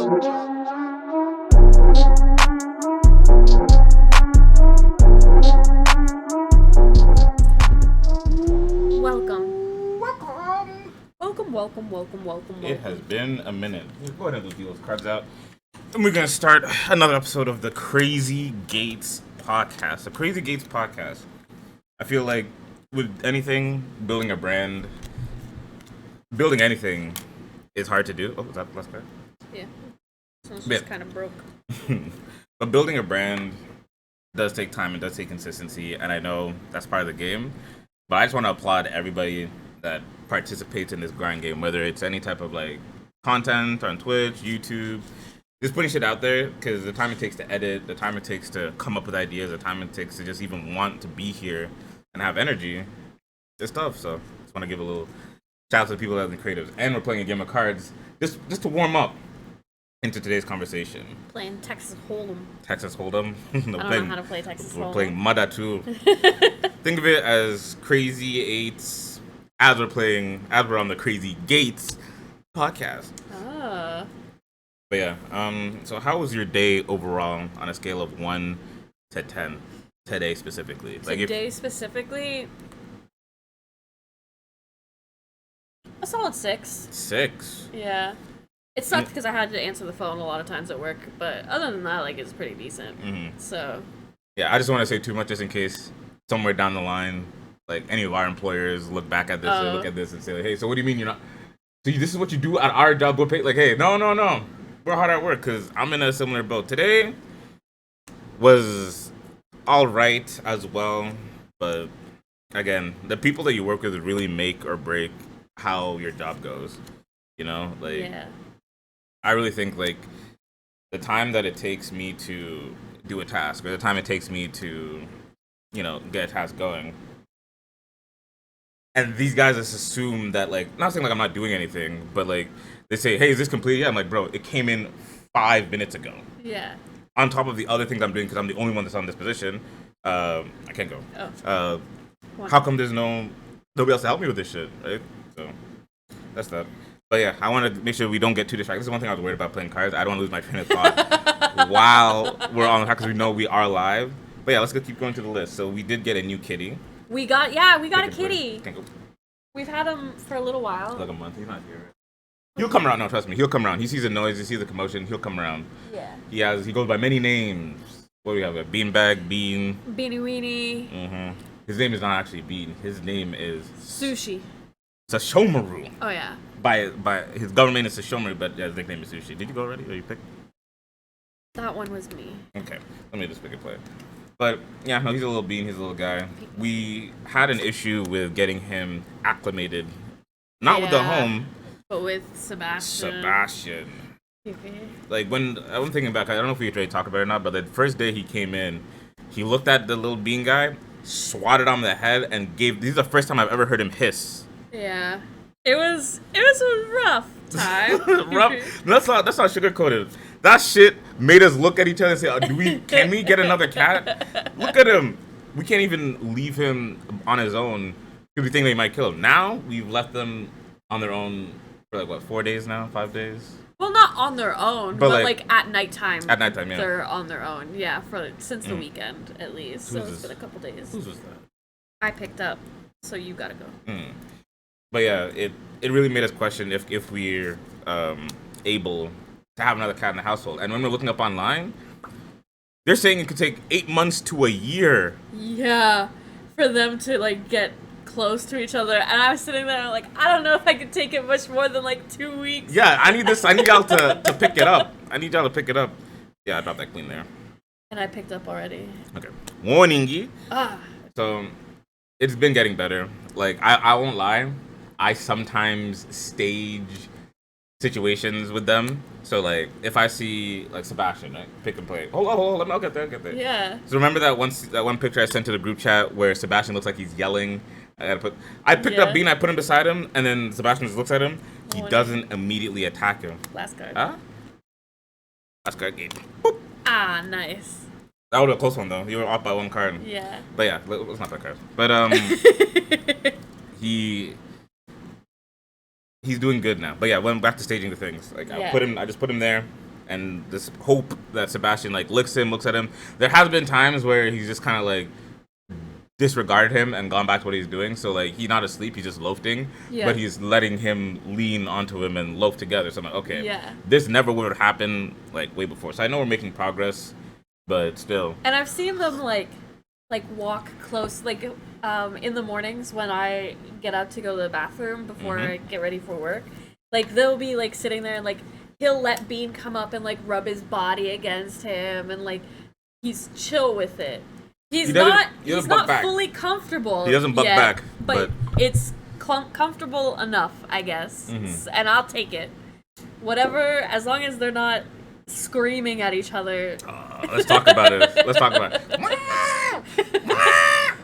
Welcome. It has been a minute. Let's go ahead and deal those cards out. And we're going to start another episode of the Crazy Gates podcast. The Crazy Gates podcast. I feel like with anything, building a brand, building anything is hard to do. Oh, is that last card? Yeah. This one's just kind of broke. But building a brand does take time and does take consistency. And I know that's part of the game. But I just want to applaud everybody that participates in this grind game, whether it's any type of like content on Twitch, YouTube, just putting shit out there, because the time it takes to edit, the time it takes to come up with ideas, the time it takes to just even want to be here and have energy, it's tough. So just want to give a little shout out to the people that are the creatives. And we're playing a game of cards just to warm up into today's conversation. Playing Texas Hold'em. Texas Hold'em? I don't know how to play Texas Hold'em. We're playing Mada too. Think of it as Crazy Eights as we're on the Crazy Gates podcast. But yeah, so how was your day overall on a scale of 1 to 10 today specifically? Specifically, a solid 6. 6? Yeah. It sucked because I had to answer the phone a lot of times at work, but other than that, like, it's pretty decent. Mm-hmm. So. Yeah, I just want to say too much just in case somewhere down the line, like, any of our employers look back at this and look at this and say, like, hey, so what do you mean you're not? So this is what you do at our job? We're paid? Like, hey, no. We're hard at work because I'm in a similar boat. Today was all right as well. But, again, the people that you work with really make or break how your job goes. You know? Like, yeah. I really think, like, the time that it takes me to do a task or the time it takes me to, you know, get a task going. And these guys just assume that, like, not saying like I'm not doing anything, but like they say, "Hey, is this complete?" Yeah, I'm like, bro, it came in 5 minutes ago. Yeah. On top of the other things I'm doing, because I'm the only one that's on this position, I can't go. Oh. How come there's nobody else to help me with this shit, right? So that's that. But yeah, I want to make sure we don't get too distracted. This is one thing I was worried about playing cards. I don't want to lose my train of thought while we're on the because we know we are live. But yeah, let's keep going to the list. So we did get a new kitty. We got a kitty. We've had him for a little while. Like a month. He's not here. He'll come around. No, trust me. He'll come around. He sees the noise. He sees the commotion. He'll come around. Yeah. He goes by many names. What do we have? A Beanbag, Bean. Beanie Weenie. Mm-hmm. His name is not actually Bean. His name is Sushi. Sashomaru. Oh yeah. By his government name is Sashomaru, but his nickname is Sushi. Did you go already? Or you picked? That one was me. Okay. Let me just pick a play. But, yeah, no, he's a little bean. He's a little guy. We had an issue with getting him acclimated. Not with the home. But with Sebastian. Like, when I'm thinking back, I don't know if we already talked about it or not, but the first day he came in, he looked at the little bean guy, swatted him on the head, and this is the first time I've ever heard him hiss. Yeah. It was a rough time. Rough? That's not sugar-coated. That shit made us look at each other and say, can we get another cat? Look at him. We can't even leave him on his own because we think they might kill him. Now, we've left them on their own for 4 days now? 5 days? Well, not on their own, but like at nighttime. At nighttime, yeah. They're on their own, yeah, since the weekend, at least. So it's been a couple days. Whose was that? I picked up, so you gotta go. But yeah, it really made us question if we're able to have another cat in the household. And when we're looking up online, they're saying it could take 8 months to a year. Yeah, for them to like get close to each other. And I was sitting there like, I don't know if I could take it much more than like 2 weeks. Yeah, I need y'all to pick it up. I need y'all to pick it up. Yeah, I dropped that clean there. And I picked up already. Okay. Warning. Ah. So it's been getting better. Like I won't lie. I sometimes stage situations with them. So like if I see like Sebastian, right, pick and play. Hold on, I'll get there. Yeah. So remember that one picture I sent to the group chat where Sebastian looks like he's yelling. I picked up Bean, I put him beside him, and then Sebastian just looks at him. He doesn't immediately attack him. Last card. Huh? Last card game. Boop. Ah, nice. That would be a close one though. You were off by one card. Yeah. But yeah, let's not play cards. But he's doing good now. But yeah, went back to staging the things. Like I just put him there. and this hope that Sebastian like looks at him. There has been times where he's just kind of like disregarded him and gone back to what he's doing. So like he's not asleep, he's just loafing, but he's letting him lean onto him and loaf together. So I'm like, okay, this never would have happened like way before. So I know we're making progress, but still. And I've seen them like walk close, like in the mornings when I get up to go to the bathroom before I get ready for work. Like they'll be like sitting there and like he'll let Bean come up and like rub his body against him and like he's chill with it. He's not fully comfortable. He doesn't buck back, but it's comfortable enough, I guess. And I'll take it. Whatever, as long as they're not screaming at each other. Let's talk about it.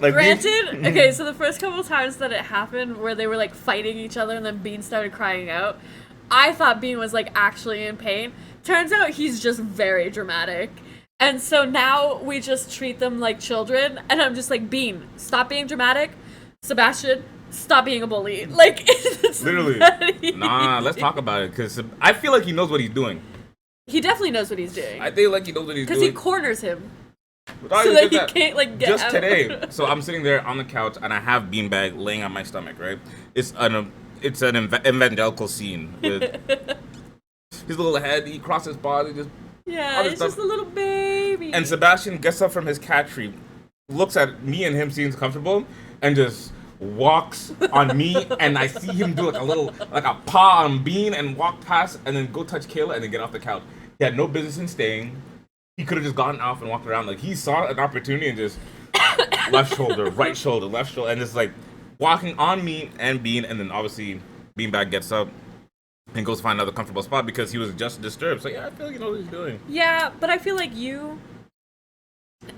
Like granted, okay, so the first couple of times that it happened where they were like fighting each other and then Bean started crying out, I thought Bean was like actually in pain. Turns out he's just very dramatic. And so now we just treat them like children, and I'm just like, Bean, stop being dramatic. Sebastian, stop being a bully. Like, it's literally. Nah, let's talk about it, because I feel like he knows what he's doing. He definitely knows what he's doing. I feel like he knows what he's doing. Because he corners him. So that he can't, like, get just out. Today, so I'm sitting there on the couch, and I have Beanbag laying on my stomach, right? It's an evangelical scene with his little head, he crosses his body, just... Yeah, it's just a little baby. And Sebastian gets up from his cat tree, looks at me and him seems comfortable, and just walks on me, and I see him do like a paw on Bean and walk past, and then go touch Kayla, and then get off the couch. He had no business in staying. He could have just gotten off and walked around. Like, he saw an opportunity and just left shoulder, right shoulder, left shoulder, and just like walking on me and Bean, and then obviously Beanbag gets up and goes find another comfortable spot because he was just disturbed. So yeah, I feel like you know what he's doing. Yeah, but I feel like you,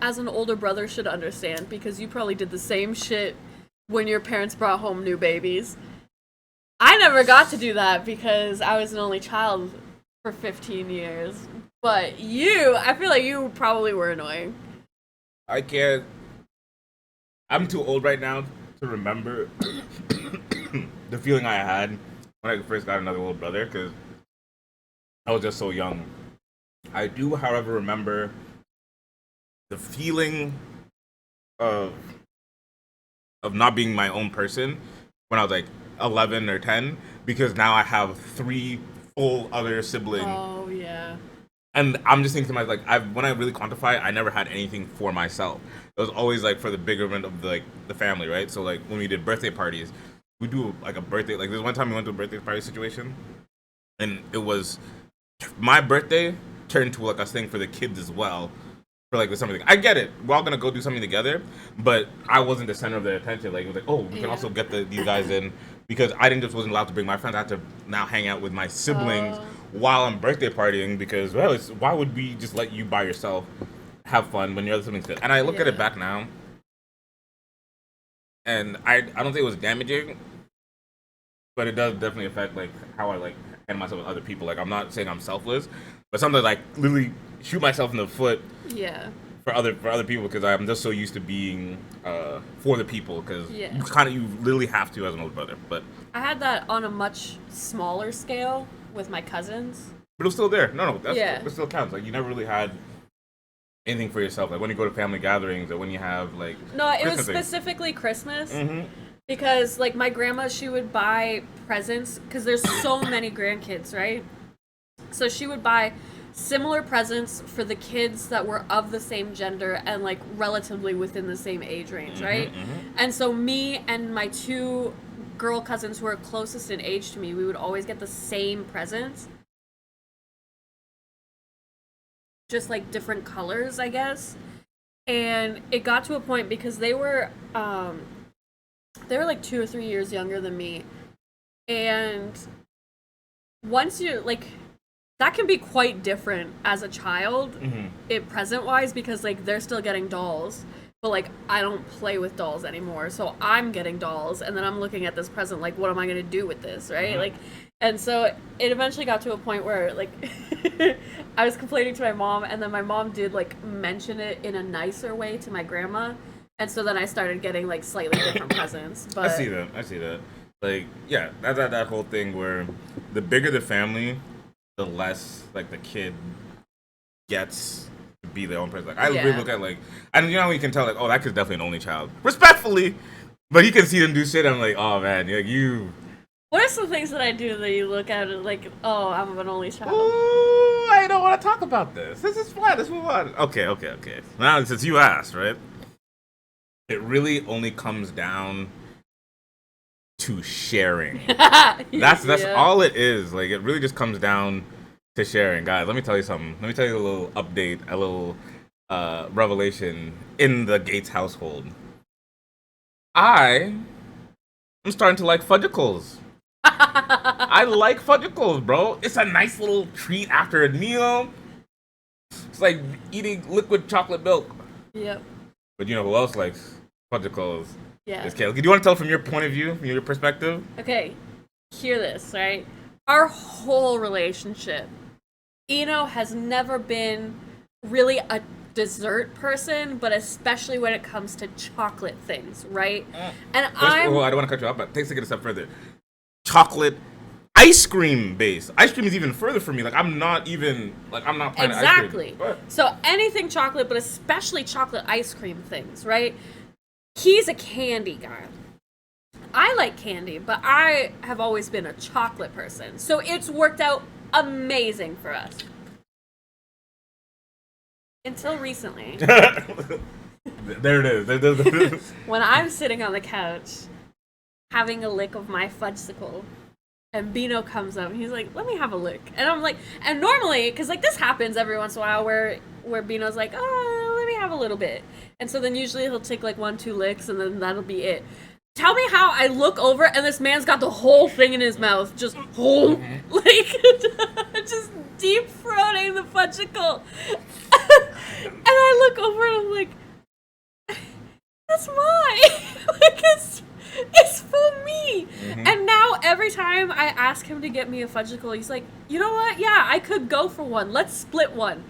as an older brother, should understand because you probably did the same shit when your parents brought home new babies. I never got to do that because I was an only child for 15 years. But you, I feel like you probably were annoying. I can't. I'm too old right now to remember the feeling I had when I first got another little brother, because I was just so young. I do, however, remember the feeling of not being my own person when I was like 11 or 10, because now I have 3 full other siblings. Oh, yeah. And I'm just thinking to myself, like, when I really quantify it, I never had anything for myself. It was always like for the betterment of the family, right? So like when we did birthday parties, we do like a birthday. Like, there's one time we went to a birthday party situation, and it was my birthday turned to like a thing for the kids as well. For like the something. I get it. We're all gonna go do something together, but I wasn't the center of their attention. Like, it was like, oh, we can also get these guys in, because I wasn't allowed to bring my friends. I had to now hang out with my siblings while I'm birthday partying, because why would we just let you by yourself have fun when your other siblings could? And I look at it back now, and I don't think it was damaging, but it does definitely affect like how I like handle myself with other people. Like, I'm not saying I'm selfless, but sometimes like literally shoot myself in the foot. Yeah. For other people, because I'm just so used to being for the people, because you literally have to as an older brother. But I had that on a much smaller scale with my cousins. But it was still there. No, that still counts. Like, you never really had anything for yourself. Like when you go to family gatherings or when you have like it was specifically Christmas. Because like my grandma, she would buy presents because there's so many grandkids, right? So she would buy similar presents for the kids that were of the same gender and like relatively within the same age range, right? And so me and my 2 girl cousins who are closest in age to me, we would always get the same presents, just like different colors, I guess. And it got to a point because they were like 2 or 3 years younger than me, and once you like, that can be quite different as a child, it present-wise, because, like, they're still getting dolls, but, like, I don't play with dolls anymore, so I'm getting dolls, and then I'm looking at this present, like, what am I going to do with this, right? Like, and so it eventually got to a point where, like, I was complaining to my mom, and then my mom did, like, mention it in a nicer way to my grandma, and so then I started getting, like, slightly different presents, but... I see that. Like, yeah, that whole thing where the bigger the family, the less like the kid gets to be their own person. Like I really look at like, and you know you can tell like, oh, that kid's definitely an only child, respectfully, but you can see them do shit. I'm like, oh man, like you. What are some things that I do that you look at it like, oh, I'm an only child? Ooh, I don't want to talk about this. This is fun. Let's move on. Okay. Now since you asked, right? It really only comes down to sharing. That's all it is. Like it really just comes down to sharing. Guys, let me tell you something. Let me tell you a little update, a little revelation in the Gates household. I am starting to like fudgicles. I like fudgicles, bro. It's a nice little treat after a meal. It's like eating liquid chocolate milk. Yep. But you know who else likes fudgicles? Yeah. It's Kayla. Do you want to tell from your point of view, from your perspective? Okay, hear this, right? Our whole relationship, Ino has never been really a dessert person, but especially when it comes to chocolate things, right? And I don't want to cut you off, but take it a step further. Chocolate ice cream base. Ice cream is even further for me. Like I'm not planning ice cream. So anything chocolate, but especially chocolate ice cream things, right? He's a candy guy. I like candy, but I have always been a chocolate person. So it's worked out amazing for us. Until recently. There it is. When I'm sitting on the couch having a lick of my fudgesicle, and Bino comes up and he's like, let me have a lick. And I'm like, and normally, because like this happens every once in a while where Bino's like, oh, let me have a little bit. And so then usually he'll take like 1-2 licks and then that'll be it. Tell me how I look over and this man's got the whole thing in his mouth, just whole, like, just deep throating the fudgicle. And I look over and I'm like, that's mine. Like, it's for me. And now every time I ask him to get me a fudgicle, he's like, you know what? Yeah, I could go for one. Let's split one.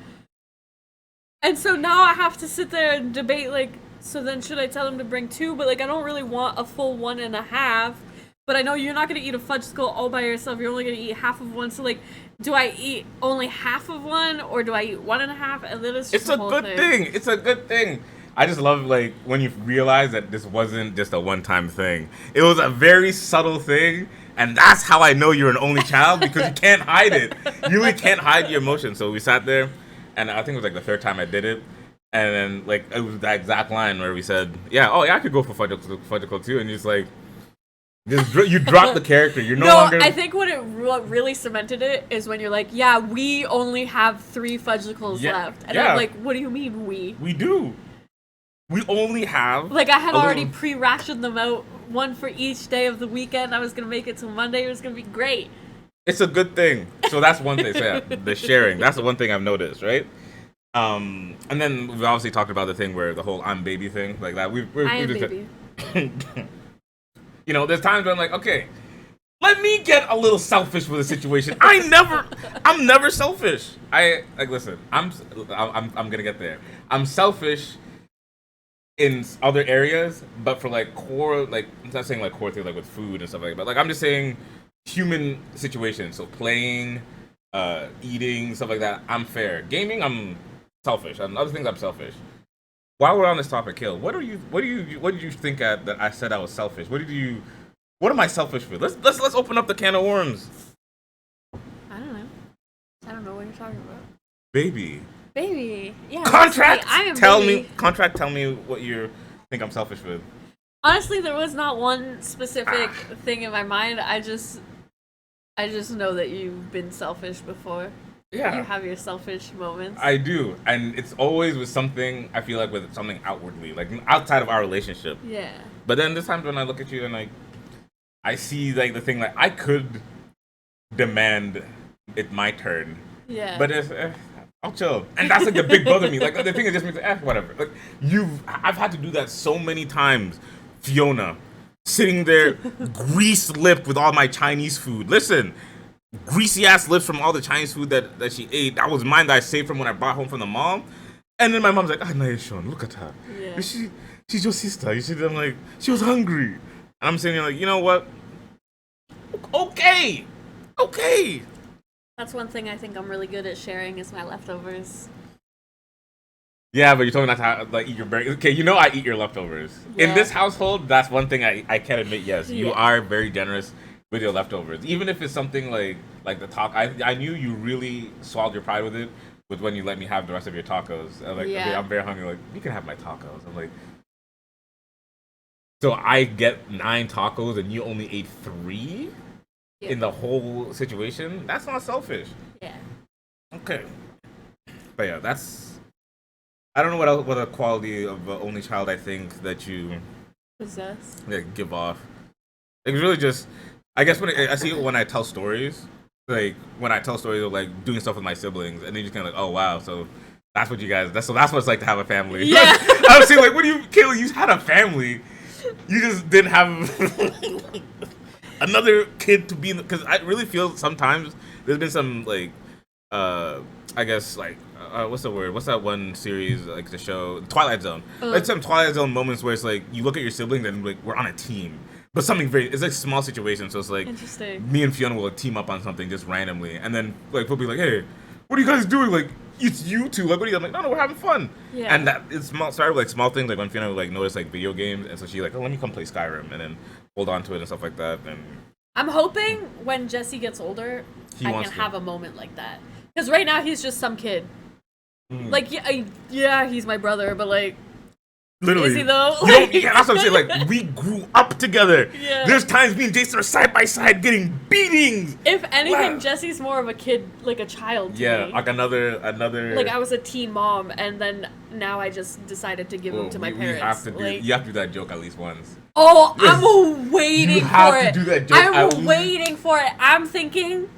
And so now I have to sit there and debate, like, so then should I tell him to bring 2? But, like, I don't really want a full 1.5. But I know you're not going to eat a fudgicle all by yourself. You're only going to eat half of one. So, like, do I eat only half of one? Or do I eat 1.5? And then it's a good thing. It's a good thing. I just love, like, when you realize that this wasn't just a one-time thing. It was a very subtle thing. And that's how I know you're an only child, because you can't hide it. You really can't hide your emotions. So we sat there. And I think it was like the 3rd time I did it. And then like it was that exact line where we said, I could go for fudgicle too. And he's like, you drop the character. You're no longer. I think what really cemented it is when you're like, yeah, we only have 3 fudgicles left. And I'm like, what do you mean we? We do. We only have. Like I had already pre-rationed them out, one for each day of the weekend. I was gonna make it till Monday. It was gonna be great. It's a good thing. So that's one thing. So yeah, the sharing. That's the one thing I've noticed, right? And then we've obviously talked about the thing where the whole I'm baby thing, like that. I am baby. You know, there's times where I'm like, okay, let me get a little selfish with the situation. I'm never selfish. Listen, I'm gonna get there. I'm selfish in other areas, but for like core, like I'm not saying like core things like with food and stuff like that, but like I'm just saying human situations. So playing, eating, stuff like that, I'm fair. Gaming, I'm selfish. On other things, I'm selfish. While we're on this topic, Kill, what did you think that I said I was selfish? What am I selfish with? Let's open up the can of worms. I don't know what you're talking about. Baby, yeah. Contract. Tell baby. me what you think I'm selfish with. Honestly, there was not one specific thing in my mind. I just know that you've been selfish before. Yeah. You have your selfish moments. I do. And it's always with something, I feel like with something outwardly, like outside of our relationship. Yeah. But then there's times when I look at you and like, I see like the thing, like I could demand it my turn. Yeah. But it's, I'll chill. And that's like the big bother me. Like the thing is just makes whatever. Like I've had to do that so many times. Fiona, sitting there, greased lipped with all my Chinese food. Listen, greasy ass lips from all the Chinese food that she ate. That was mine that I saved from when I brought home from the mom. And then my mom's like, Naishon, look at her. Yeah. She's your sister. You see, I'm like, she was hungry. And I'm sitting there like, you know what? Okay. That's one thing I think I'm really good at sharing is my leftovers. Yeah, but you're talking about how like eat your burger. Okay, you know I eat your leftovers. Yeah. In this household, that's one thing I can admit. Yes, you Yeah. are very generous with your leftovers. Even if it's something like the taco. I knew you really swallowed your pride with it. With when you let me have the rest of your tacos. Like, Yeah. okay, I'm very hungry. Like, you can have my tacos. I'm like, so I get 9 tacos and you only ate 3 in the whole situation. That's not selfish. Yeah. Okay. But yeah, that's. I don't know what else, what a quality of an only child I think that you possess. Give off. It's really just. I guess I see it when I tell stories. Like when I tell stories of like doing stuff with my siblings, and they just kind of like, oh wow, so that's what you guys. That's what it's like to have a family. Yeah. I was saying like, what do you, Kayla? You had a family. You just didn't have another kid to be in. Because I really feel sometimes there's been some like, I guess like, what's the word? What's that one series like the show Twilight Zone? Like some Twilight Zone moments where it's like you look at your siblings and like we're on a team. But something it's like small situations, so it's like me and Fiona will like, team up on something just randomly, and then like we'll be like, "Hey, what are you guys doing? Like, it's you two. Like, what are you?" I'm like, "No, we're having fun." Yeah. And that it's started with like small things, like when Fiona would like notice like video games, and so she like, "Oh, let me come play Skyrim," and then hold on to it and stuff like that. And I'm hoping when Jesse gets older, I can have a moment like that. Because right now he's just some kid. Like, yeah, he's my brother, but like. Literally. Is he though? Yeah, that's what I'm saying. Like, we grew up together. Yeah. There's times me and Jason are side by side getting beatings. If anything, Jesse's more of a kid, like a child to me. Like another. Like, I was a teen mom, and then now I just decided to give him to my parents. You have to do that joke at least once. Oh, I'm waiting for it. You have to do that joke. I'm waiting for it. I'm thinking,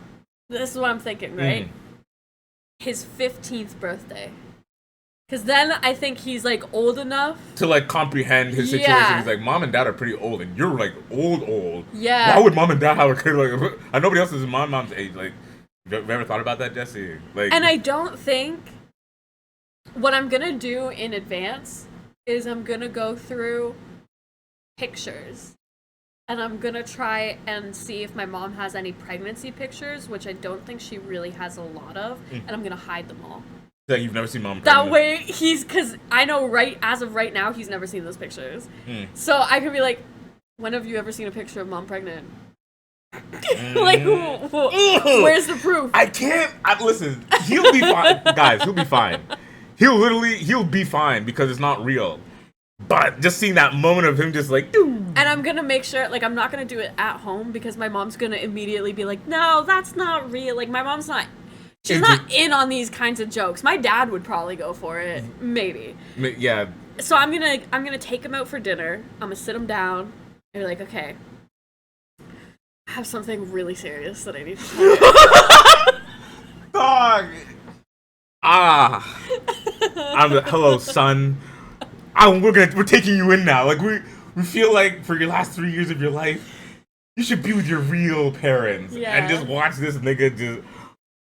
this is what I'm thinking, right? His 15th birthday. Because then I think he's, like, old enough. To, like, comprehend his situation. Yeah. He's like, Mom and Dad are pretty old, and you're, like, old. Yeah. Why would Mom and Dad have a kid? Like, nobody else is my mom's age. Like, have you ever thought about that, Jesse? Like, and I don't think what I'm going to do in advance is I'm going to go through pictures. And I'm going to try and see if my mom has any pregnancy pictures, which I don't think she really has a lot of. And I'm going to hide them all. That you've never seen Mom pregnant. That way, because I know as of right now, he's never seen those pictures. So I could be like, when have you ever seen a picture of Mom pregnant? Like, where's the proof? I can't. Listen, he'll be fine. Guys, he'll be fine. He'll be fine because it's not real. But just seeing that moment of him just like, and I'm gonna make sure, like, I'm not gonna do it at home because my mom's gonna immediately be like, no, that's not real. Like, my mom's not. She's not in on these kinds of jokes. My dad would probably go for it, maybe. Yeah. So I'm gonna take him out for dinner. I'm gonna sit him down and be like, okay, I have something really serious that I need to tell you. Dog. Hello, son. We're taking you in now. Like we feel like for your last 3 years of your life, you should be with your real parents and just watch this nigga just.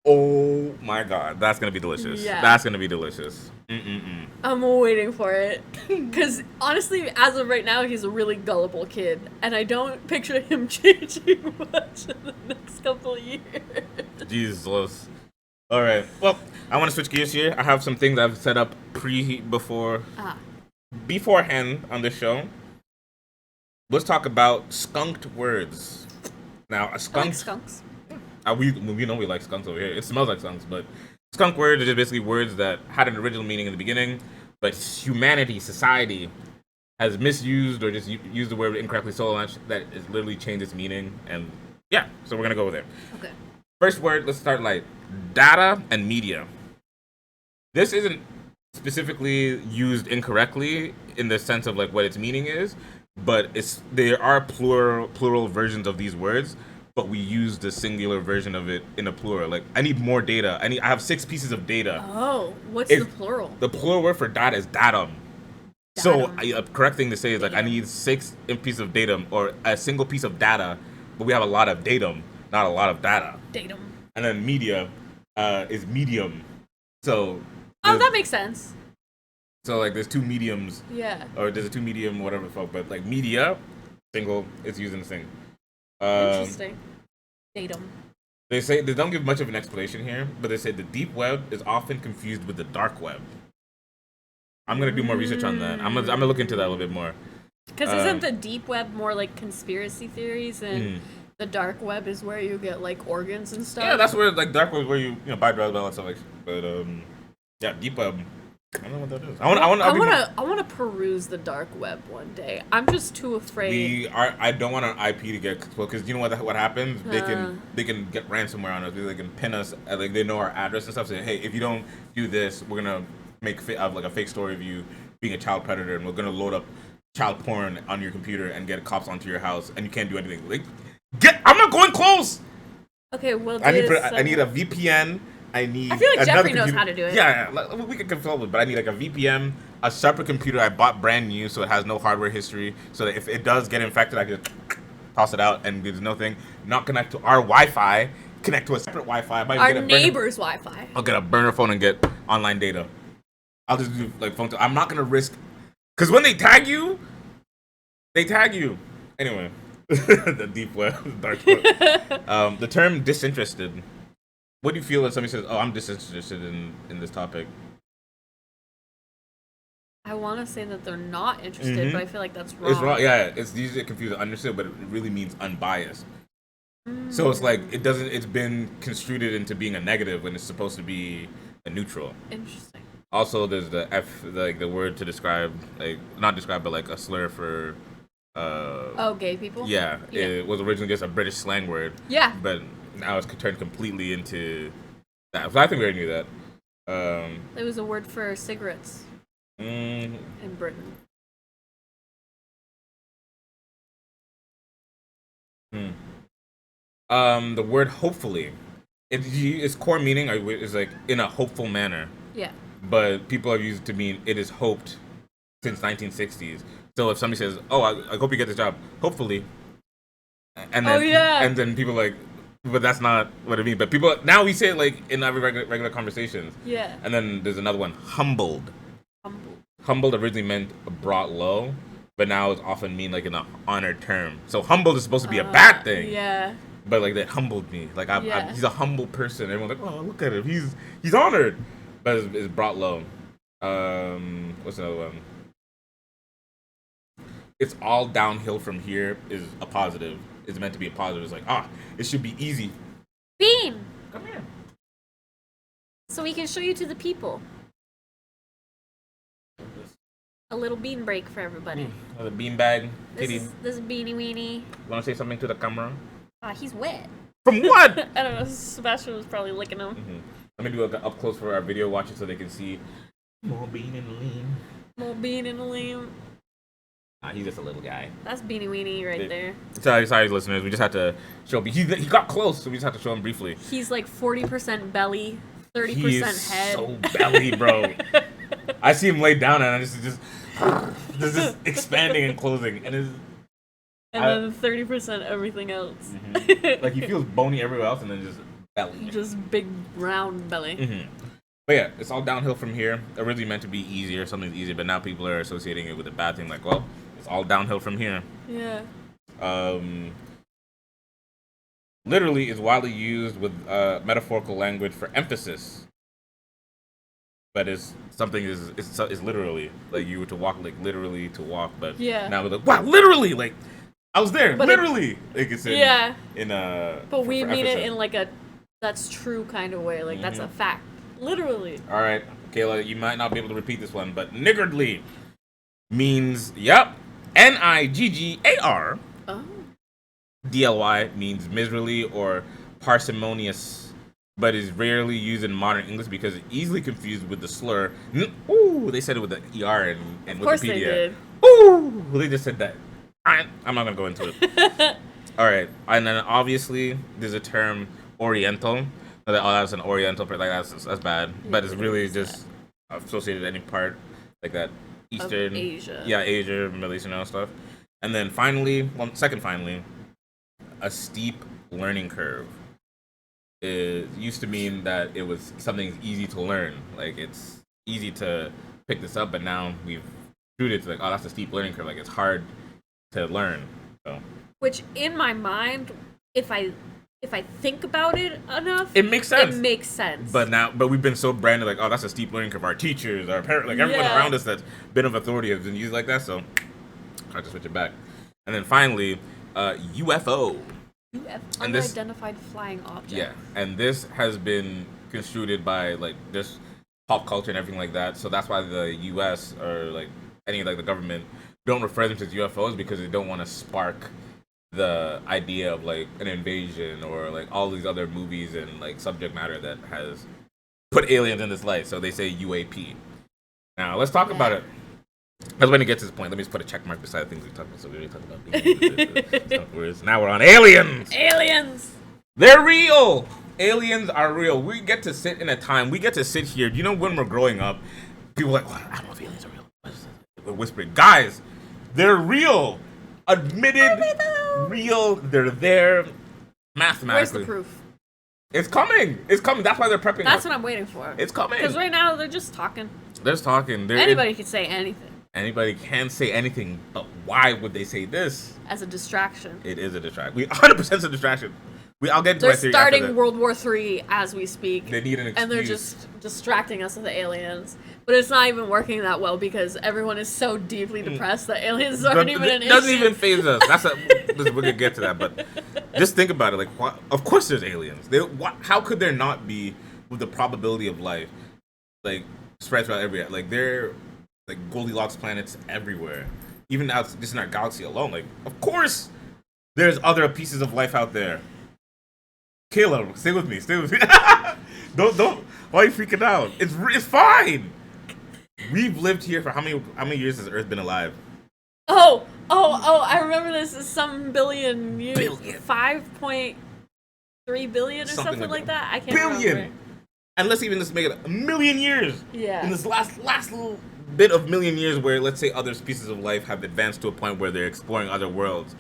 Oh my god, that's gonna be delicious. Yeah. That's gonna be delicious. I'm waiting for it. Because honestly, as of right now, he's a really gullible kid. And I don't picture him changing much in the next couple of years. Jesus. Alright, well, I want to switch gears here. I have some things I've set up beforehand on this show. Let's talk about skunked words. Now, a skunk. I like skunks. We know we like skunks over here. It smells like skunks, but skunk words are just basically words that had an original meaning in the beginning, but humanity, society, has misused or just used the word incorrectly so much that it's literally changed its meaning. And yeah, so we're gonna go with it. Okay. First word, let's start light. Data and media. This isn't specifically used incorrectly in the sense of like what its meaning is, but there are plural versions of these words. But we use the singular version of it in a plural. Like, I need more data. I have 6 pieces of data. Oh, what's the plural? The plural word for data is datum. So, a correct thing to say is, like, I need 6 pieces of datum, or a single piece of data, but we have a lot of datum, not a lot of data. Datum. And then media is medium. So... Oh, that makes sense. So, like, there's 2 mediums. Yeah. Or there's a 2 medium, whatever the fuck. But, like, media, single, it's used in the thing. Interesting. Datum. They say they don't give much of an explanation here, but they say the deep web is often confused with the dark web. I'm gonna do more research on that. I'm gonna look into that a little bit more. Because isn't the deep web more like conspiracy theories, and the dark web is where you get like organs and stuff? Yeah, that's where like dark web is where you buy drugs and all that stuff. Like, but yeah, deep web. I don't know what that is. I want to peruse the dark web one day. I'm just too afraid. I don't want our IP to get exposed because you know what happens? They can get ransomware on us. They can pin us. Like they know our address and stuff. Say, hey, if you don't do this, we're gonna make like a fake story of you being a child predator, and we're gonna load up child porn on your computer and get cops onto your house, and you can't do anything. Like, I'm not going close. Okay, well, I need a VPN. I feel like Jeffrey knows how to do it. Yeah, we can consult with, but I need like a VPN, a separate computer I bought brand new, so it has no hardware history, so that if it does get infected, I can just toss it out and there's nothing. Not connect to our Wi-Fi, connect to a separate Wi-Fi. Our neighbor's Wi-Fi. I'll get a burner phone and get online data. I'll just do like phone. I'm not gonna risk, because when they tag you. Anyway, the deep web, dark web. The term disinterested. What do you feel when somebody says, "Oh, I'm disinterested in this topic"? I want to say that they're not interested, but I feel like that's wrong. It's wrong. Yeah, it's usually confused with understood, but it really means unbiased. So it's like it's been construed into being a negative when it's supposed to be a neutral. Interesting. Also, there's the like the word to describe, like not describe, but like a slur for. Gay people. Yeah, it was originally just a British slang word. Yeah. But now it's turned completely into that. So I think we already knew that. It was a word for cigarettes in Britain. The word hopefully, its core meaning is like in a hopeful manner. Yeah. But people have used it to mean it is hoped since 1960s. So if somebody says, "Oh, I hope you get this job," hopefully, and then and then people are like, but that's not what it means. But people now we say it like in every regular conversations. Yeah. And then there's another one, humbled. Humbled originally meant brought low, but now it's often mean like in an honored term. So humbled is supposed to be a bad thing. Yeah. But like that humbled me. Like he's a humble person. Everyone's like, "Oh, look at him. He's honored." But it's brought low. What's another one? It's all downhill from here is a positive. It's meant to be a positive. It's like, it should be easy. Bean! Come here. So we can show you to the people. A little bean break for everybody. The bean bag. This is Beanie Weenie. Want to say something to the camera? He's wet. From what? I don't know. Sebastian was probably licking him. Let me do an up close for our video watchers so they can see more Bean and Lean. More Bean and Lean. He's just a little guy. That's Beanie Weenie right there. Sorry, listeners. We just had to show him. He got close, so we just had to show him briefly. He's like 40% belly, 30% head. So belly, bro. I see him laid down and it's just expanding and closing, and then 30% everything else. Like he feels bony everywhere else, and then just belly. Just big round belly. But yeah, it's all downhill from here. Originally meant to be easier, something's easier, but now people are associating it with a bad thing. Like, well, it's all downhill from here. Yeah. Literally is widely used with metaphorical language for emphasis. But is literally like you were to walk, like literally to walk. But now we're like, wow, literally, like I was there, but literally. Like it's But we mean it in like a that's true kind of way. Like that's a fact. Literally. All right, Kayla, you might not be able to repeat this one, but niggardly means Niggar. Oh. DLY means miserly or parsimonious, but is rarely used in modern English because it's easily confused with the slur. Ooh, they said it with the ER in Wikipedia. Of course they did. Ooh, they just said that. I'm not gonna go into it. All right, and then obviously there's a term Oriental. That's an Oriental, like that's bad. Yeah, but it's really just associated with any part like that Eastern, of Asia. Yeah, Asia, Middle Eastern and stuff. And then finally, a steep learning curve. It used to mean that it was something easy to learn, like it's easy to pick this up. But now we've screwed it to like, oh, that's a steep learning curve. Like it's hard to learn. So. Which in my mind, if if I think about it enough, it makes sense. It makes sense. But we've been so branded like, oh, that's a steep learning curve. Our teachers, our parents, like everyone around us that's been of authority has been used like that. So I just switch it back. And then finally, UFO. Unidentified flying object. Yeah, and this has been construed by like this pop culture and everything like that. So that's why the U.S. or like any like the government don't refer them to as UFOs because they don't want to spark the idea of like an invasion or like all these other movies and like subject matter that has put aliens in this light. So they say UAP. Now let's talk about it. Because when it gets to this point, let me just put a check mark beside things we talked about. So we already talked about now we're on aliens. Aliens. They're real. Aliens are real. We get to sit in a time. We get to sit here. Do you know when we're growing up? People are like, I don't know if aliens are real. We're whispering, guys, they're real. Admitted, real. They're there. Mathematically. Where's the proof? It's coming. It's coming. That's why they're prepping. That's what I'm waiting for. It's coming. Because right now they're just talking. They're just talking. Anybody can say anything. Anybody can say anything, but why would they say this? As a distraction. It is a distraction. We 100% a distraction. I'll get to they're my theory starting World War III as we speak. They need an excuse. And they're just distracting us with the aliens. But it's not even working that well because everyone is so deeply depressed that aliens aren't even an issue. It doesn't even phase us. We're going to get to that. But just think about it. Like, of course there's aliens. How could there not be with the probability of life? Like, spreads out everywhere. Like, they're like Goldilocks planets everywhere. Even out just in our galaxy alone. Like, of course there's other pieces of life out there. Kayla, stay with me. Don't. Why are you freaking out? It's fine. We've lived here for how many years has Earth been alive? Oh! I remember this is some billion years. 5.3 billion or something like that. I can't remember. And let's make it a million years. Yeah. In this last little bit of million years, where let's say other species of life have advanced to a point where they're exploring other worlds.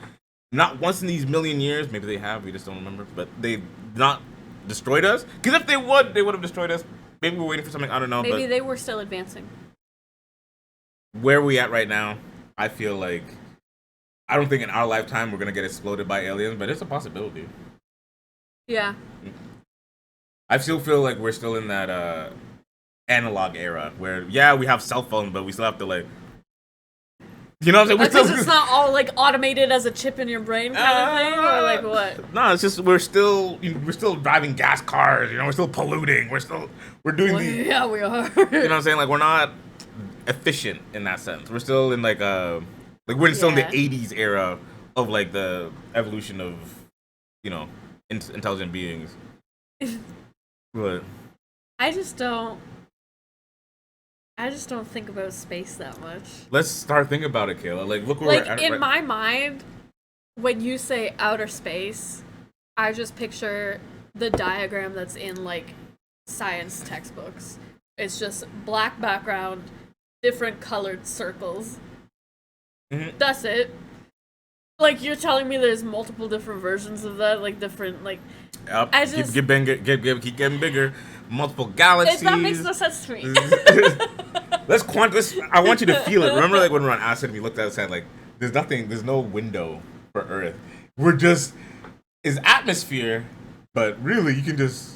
Not once in these million years, maybe they have, we just don't remember, but they've not destroyed us. Because if they would have destroyed us. Maybe we're waiting for something, I don't know. Maybe they were still advancing. Where we at right now, I feel like, I don't think in our lifetime we're going to get exploded by aliens, but it's a possibility. Yeah. I still feel like we're still in that analog era where, yeah, we have cell phones, but we still have to like, you know what I'm saying? Because it's not all like automated as a chip in your brain kind of thing, or like what? No, it's just we're still driving gas cars. You know, we're still polluting. We're doing these. Yeah, we are. You know what I'm saying? Like we're not efficient in that sense. We're still in like we're still in the '80s era of like the evolution of intelligent beings. But I just don't think about space that much. Let's start thinking about it, Kayla. Like, look where we're at. In my mind, when you say outer space, I just picture the diagram that's in, like, science textbooks. It's just black background, different colored circles. Mm-hmm. That's it. Like, you're telling me there's multiple different versions of that, like, different, like... Yep. Keep getting bigger. Multiple galaxies. That makes no sense to me. I want you to feel it. Remember, like when we were on acid and we looked outside, like there's no window for Earth. We're just is atmosphere, but really you can just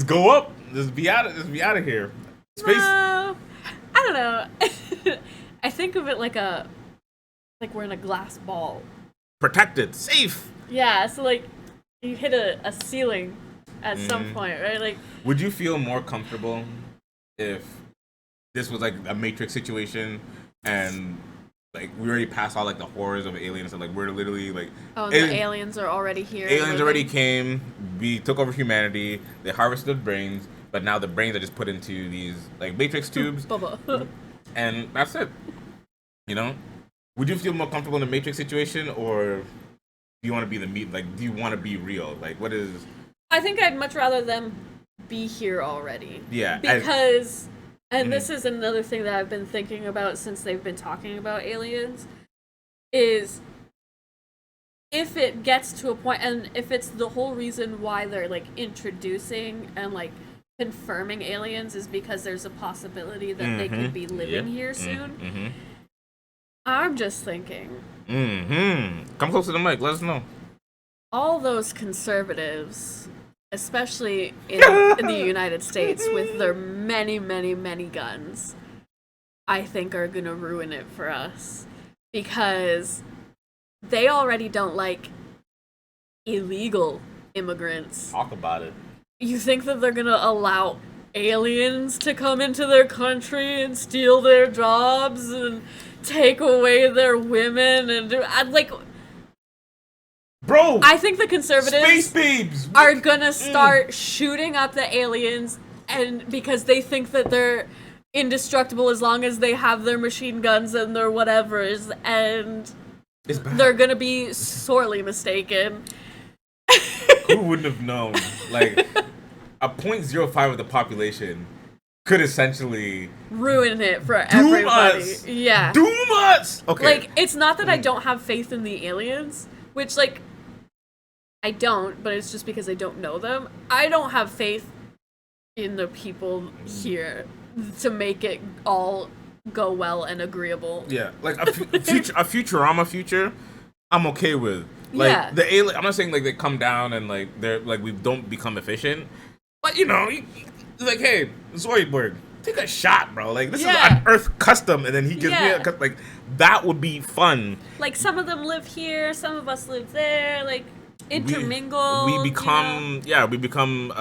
go up, just be out of here. Space. I don't know. I think of it like we're in a glass ball. Protected, safe. Yeah, so like you hit a ceiling at some point, right? Like, would you feel more comfortable if this was like a Matrix situation and like we already passed all like the horrors of aliens and like we're literally like the aliens are already here. Aliens already came. We took over humanity. They harvested brains, but now the brains are just put into these like Matrix tubes, and that's it. You know, would you feel more comfortable in a Matrix situation, or do you want to be do you want to be real? Like, what is? I think I'd much rather them be here already. Yeah. Because, and this is another thing that I've been thinking about since they've been talking about aliens, is if it gets to a point, and if it's the whole reason why they're, like, introducing and, like, confirming aliens is because there's a possibility that they could be living here soon, I'm just thinking. Come close to the mic. Let us know. all those conservatives, especially in the United States with their many, many, many guns, I think are going to ruin it for us. Because they already don't like illegal immigrants. Talk about it. You think that they're going to allow aliens to come into their country and steal their jobs and take away their women and do... Bro, I think the conservatives space babes are gonna start shooting up the aliens, and because they think that they're indestructible as long as they have their machine guns and their whatevers, and they're gonna be sorely mistaken. Who wouldn't have known? Like, a 0.05 of the population could essentially ruin it for doom everybody. Us. Yeah. Doom us! Okay. Like, it's not that I don't have faith in the aliens, which, like, I don't, but it's just because I don't know them. I don't have faith in the people here to make it all go well and agreeable. Yeah, like a Futurama future, I'm okay with. Like, yeah. The alien, I'm not saying like they come down and like they're like we don't become efficient, but you know, like, hey, Zoidberg, take a shot, bro. Like, this is an Earth custom, and then he gives me a like that would be fun. Like, some of them live here, some of us live there, like intermingle. We become we become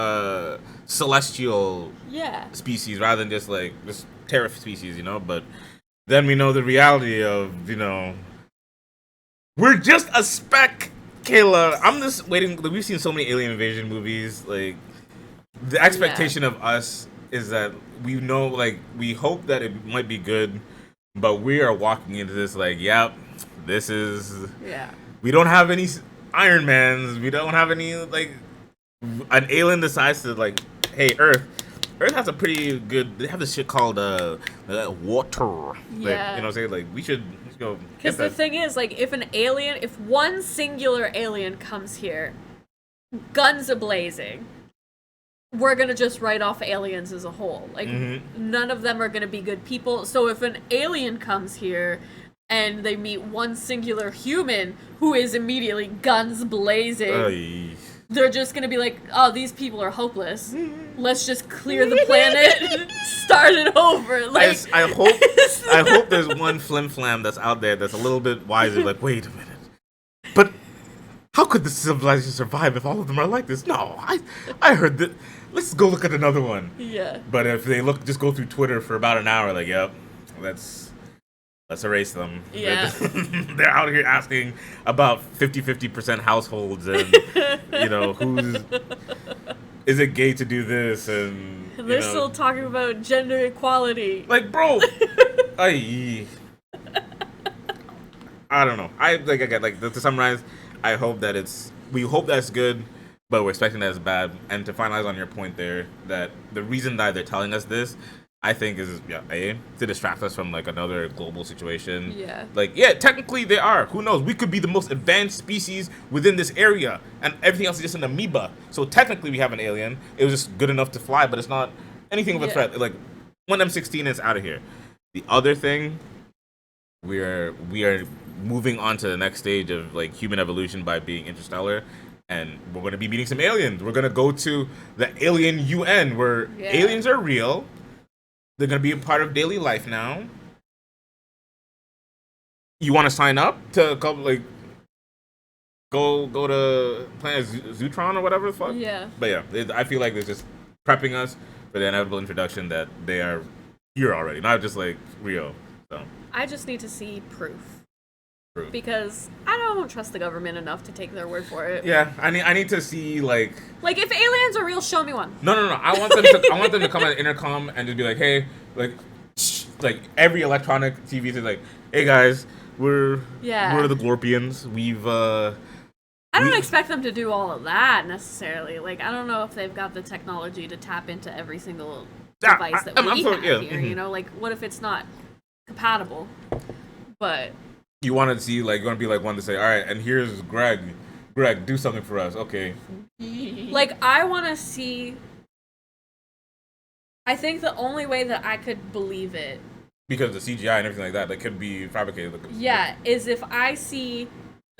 celestial species rather than just like just terra species, you know. But then we know the reality of, you know, we're just a speck, Kayla. I'm just waiting. We've seen so many alien invasion movies. Like, the expectation of us is that we know, like, we hope that it might be good, but we are walking into this like, yep, this is. Yeah. We don't have any Iron Mans. We don't have any, like, an alien decides to, like, hey, Earth has a pretty good. They have this shit called water. Yeah. Like, you know what I'm saying? Like, we should go. Because the thing is, like, if one singular alien comes here, guns a-blazing, we're gonna just write off aliens as a whole. Like, none of them are gonna be good people. So if an alien comes here and they meet one singular human who is immediately guns blazing, they're just gonna be like, oh, these people are hopeless. Let's just clear the planet, start it over. Like, I hope there's one flim-flam that's out there that's a little bit wiser. Like, wait a minute, but how could the civilization survive if all of them are like this? No, I heard that. Let's go look at another one. Yeah. But if they just go through Twitter for about an hour, like, yep, let's erase them. Yeah. They're out here asking about 50% households and, you know, is it gay to do this? And they're still talking about gender equality. Like, bro, I don't know. To summarize, I hope that we hope that's good, but we're expecting that it's bad. And to finalize on your point there, that the reason that they're telling us this, I think, is to distract us from, like, another global situation. Yeah. Like, yeah, technically they are. Who knows? We could be the most advanced species within this area, and everything else is just an amoeba. So technically we have an alien. It was just good enough to fly, but it's not anything of a threat. Like, one M16 is out of here. The other thing, we are moving on to the next stage of, like, human evolution by being interstellar, and we're going to be meeting some aliens. We're going to go to the alien UN, where aliens are real. They're going to be a part of daily life now. You want to sign up to go to Planet Zutron or whatever the fuck? Yeah. But yeah, I feel like they're just prepping us for the inevitable introduction that they are here already, not just, like, real. So I just need to see proof. Because I don't trust the government enough to take their word for it. Yeah, I need to see, like if aliens are real, show me one. No. I want them to come on the intercom and just be like, hey, like every electronic TV is like, hey guys, we're the Glorpians. I don't expect them to do all of that necessarily. Like, I don't know if they've got the technology to tap into every single device that we have here. Mm-hmm. You know, like, what if it's not compatible? But you want to see, like, you want to be like one to say, all right, and here's Greg, do something for us. Okay. Like, I want to see. I think the only way that I could believe it, because the CGI and everything like that could be fabricated. Yeah, is if I see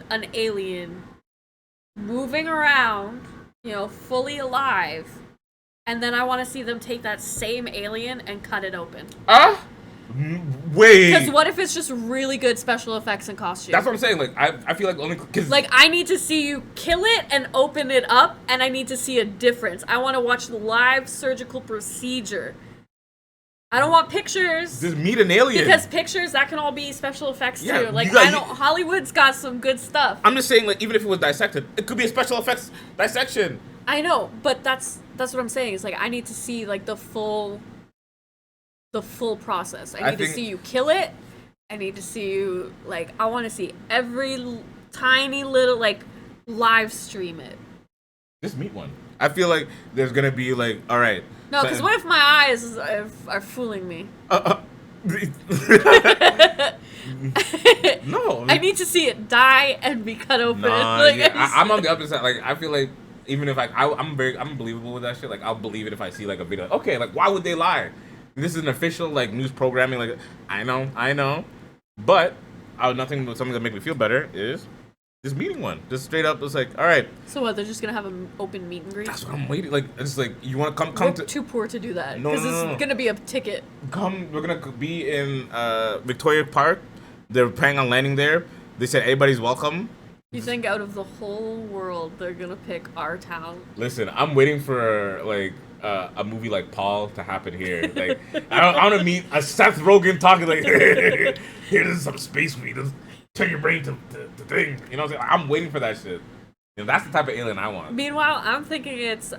an alien moving around, fully alive, and then I want to see them take that same alien and cut it open. Wait. Because what if it's just really good special effects and costumes? That's what I'm saying. Like, I feel like only because like I need to see you kill it and open it up, and I need to see a difference. I want to watch the live surgical procedure. I don't want pictures. Just meet an alien. Because pictures, that can all be special effects Yeah, too. Like Hollywood's got some good stuff. I'm just saying, like, even if it was dissected, it could be a special effects dissection. I know, but that's what I'm saying. It's like I need to see like the full process. I need to see you kill it. I need to see you I want to see every tiny little live stream it. Just meet one. I feel like there's gonna be all right. No, because what if my eyes are fooling me? No. I need to see it die and be cut open. Nah, I'm on the opposite. I feel like even if I'm believable with that shit. Like, I'll believe it if I see a video. Okay, why would they lie? This is an official news programming. I know, but something that make me feel better is just meeting one. Just straight up, it's all right. So what? They're just gonna have an open meet and greet. That's what I'm waiting. It's you want to come We're to? Too poor to do that. No. It's gonna be a ticket. We're gonna be in Victoria Park. They're planning on landing there. They said everybody's welcome. You think out of the whole world, they're gonna pick our town? Listen, I'm waiting for a movie like Paul to happen here. I want to meet a Seth Rogen talking here's some space weed. Turn your brain to thing. You know what I'm saying? I'm waiting for that shit. That's the type of alien I want. Meanwhile, I'm thinking it's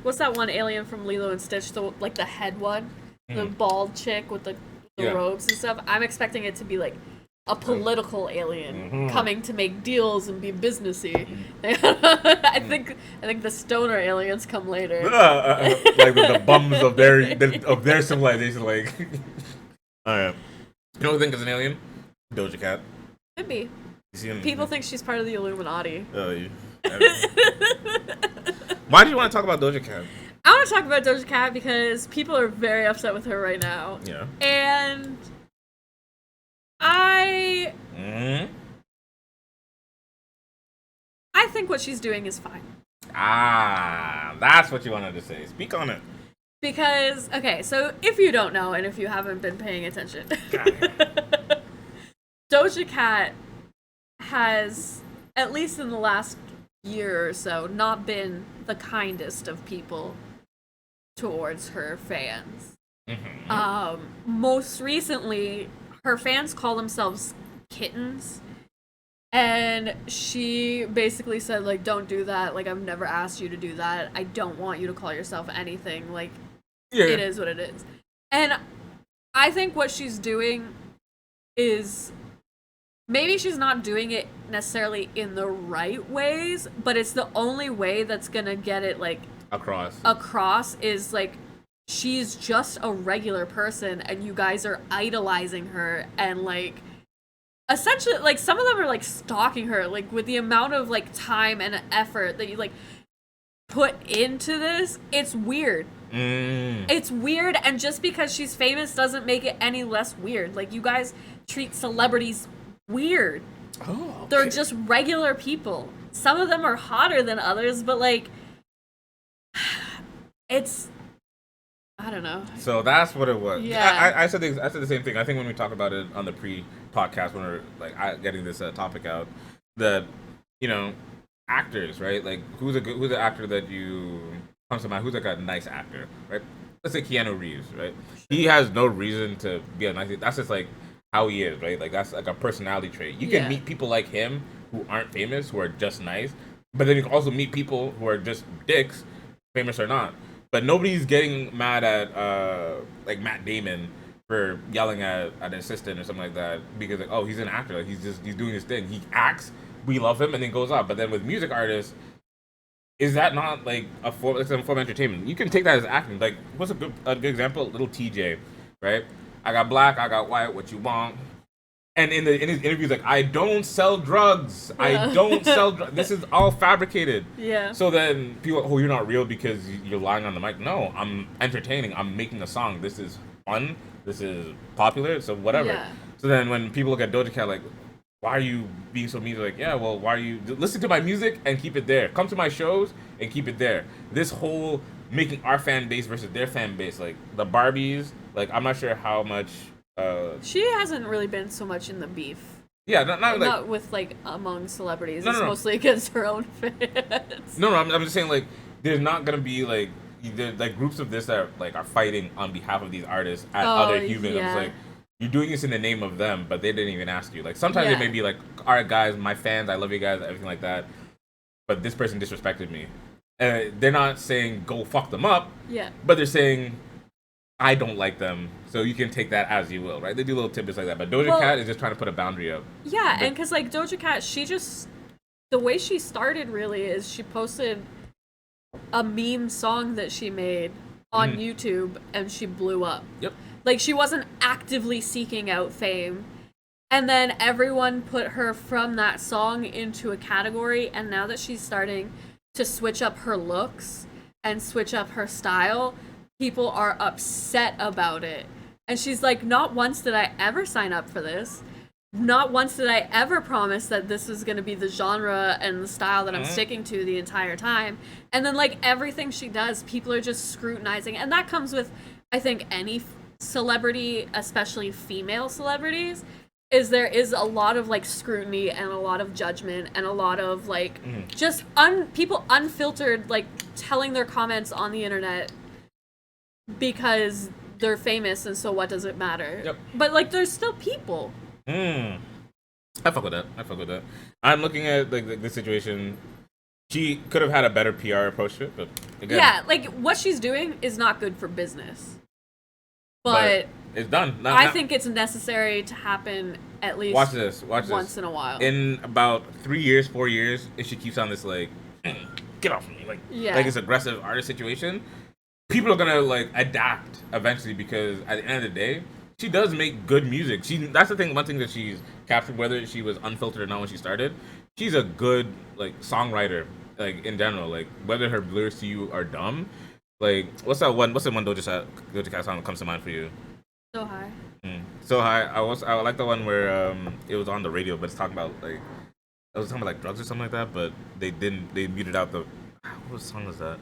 what's that one alien from Lilo and Stitch? The head one, the bald chick with the robes and stuff. I'm expecting it to be a political alien coming to make deals and be businessy. I think the stoner aliens come later. The bums of their civilization. All right. You know what I think is an alien? Doja Cat. Could be. People think she's part of the Illuminati. Oh, yeah. Why do you want to talk about Doja Cat? I want to talk about Doja Cat because people are very upset with her right now. Yeah. And I think what she's doing is fine. That's what you wanted to say. Speak on it. Because, okay, so if you don't know and if you haven't been paying attention, Doja Cat has, at least in the last year or so, not been the kindest of people towards her fans. Mm-hmm. Most recently, her fans call themselves kittens. And she basically said, don't do that. I've never asked you to do that. I don't want you to call yourself anything. It is what it is. And I think what she's doing is, maybe she's not doing it necessarily in the right ways, but it's the only way that's gonna get it, across is, she's just a regular person, and you guys are idolizing her, and, essentially, some of them are stalking her, with the amount of time and effort that you put into this. It's weird. It's weird, and just because she's famous doesn't make it any less weird. You guys treat celebrities weird. Oh, okay. They're just regular people. Some of them are hotter than others, but it's, I don't know. So that's what it was. Yeah. I said the same thing. I think when we talked about it on the pre-podcast, when we we're getting this topic out, that actors, right? Who's an actor that you comes to mind? Who's a nice actor, right? Let's say Keanu Reeves, right? He has no reason to be a nice. That's just how he is, right? That's a personality trait. You can meet people like him who aren't famous, who are just nice, but then you can also meet people who are just dicks, famous or not. But nobody's getting mad at Matt Damon for yelling at an assistant or something like that because he's an actor, he's doing his thing. He acts, we love him, and then goes off. But then with music artists, is that not a form of entertainment? You can take that as acting. What's a good example? Little TJ, right? I got black, I got white, what you want? And in his interviews, I don't sell drugs. I don't sell drugs. This is all fabricated. Yeah. So then people, you're not real because you're lying on the mic. No, I'm entertaining. I'm making a song. This is fun. This is popular. So whatever. Yeah. So then when people look at Doja Cat, why are you being so mean? Like, yeah, well, why are you listen to my music and keep it there? Come to my shows and keep it there. This whole making our fan base versus their fan base, like the Barbies, like I'm not sure how much. She hasn't really been so much in the beef. Yeah, not not with like among celebrities. No, it's no. mostly against her own fans. No, I'm just saying like there's not gonna be like groups of this that like are fighting on behalf of these artists at other humans. Yeah. It's like you're doing this in the name of them, but they didn't even ask you. Like sometimes it may be like, all right, guys, my fans, I love you guys, everything like that. But this person disrespected me. They're not saying go fuck them up. Yeah. But they're saying I don't like them, so you can take that as you will, right? They do little tidbits like that. But Doja Cat is just trying to put a boundary up. Yeah, and because like Doja Cat, the way she started really is she posted a meme song that she made on YouTube and she blew up. Yep. Like she wasn't actively seeking out fame. And then everyone put her from that song into a category, and now that she's starting to switch up her looks and switch up her style, people are upset about it. And she's like, not once did I ever sign up for this. Not once did I ever promise that this was going to be the genre and the style that I'm sticking to the entire time. And then, like, everything she does, people are just scrutinizing. And that comes with, I think, any celebrity, especially female celebrities, is there is a lot of, like, scrutiny and a lot of judgment and a lot of, like, just people unfiltered, like, telling their comments on the internet because they're famous, and so what does it matter? Yep. But, like, there's still people. I fuck with that. I'm looking at like the situation. She could have had a better PR approach to it, but again, yeah, like what she's doing is not good for business. But it's done. I think it's necessary to happen at least once in a while. In about 3 years, 4 years, if she keeps on this like get off of me, like this aggressive artist situation, people are gonna like adapt eventually because at the end of the day, she does make good music. That's the thing. One thing that she's captured, whether she was unfiltered or not when she started, she's a good like songwriter. Like in general, like whether her lyrics to you are dumb, like what's the one Doja Cat song that comes to mind for you? So High. So High. I like the one where it was on the radio, but it's talking about like it was talking about like drugs or something like that. But they muted out the what song was that?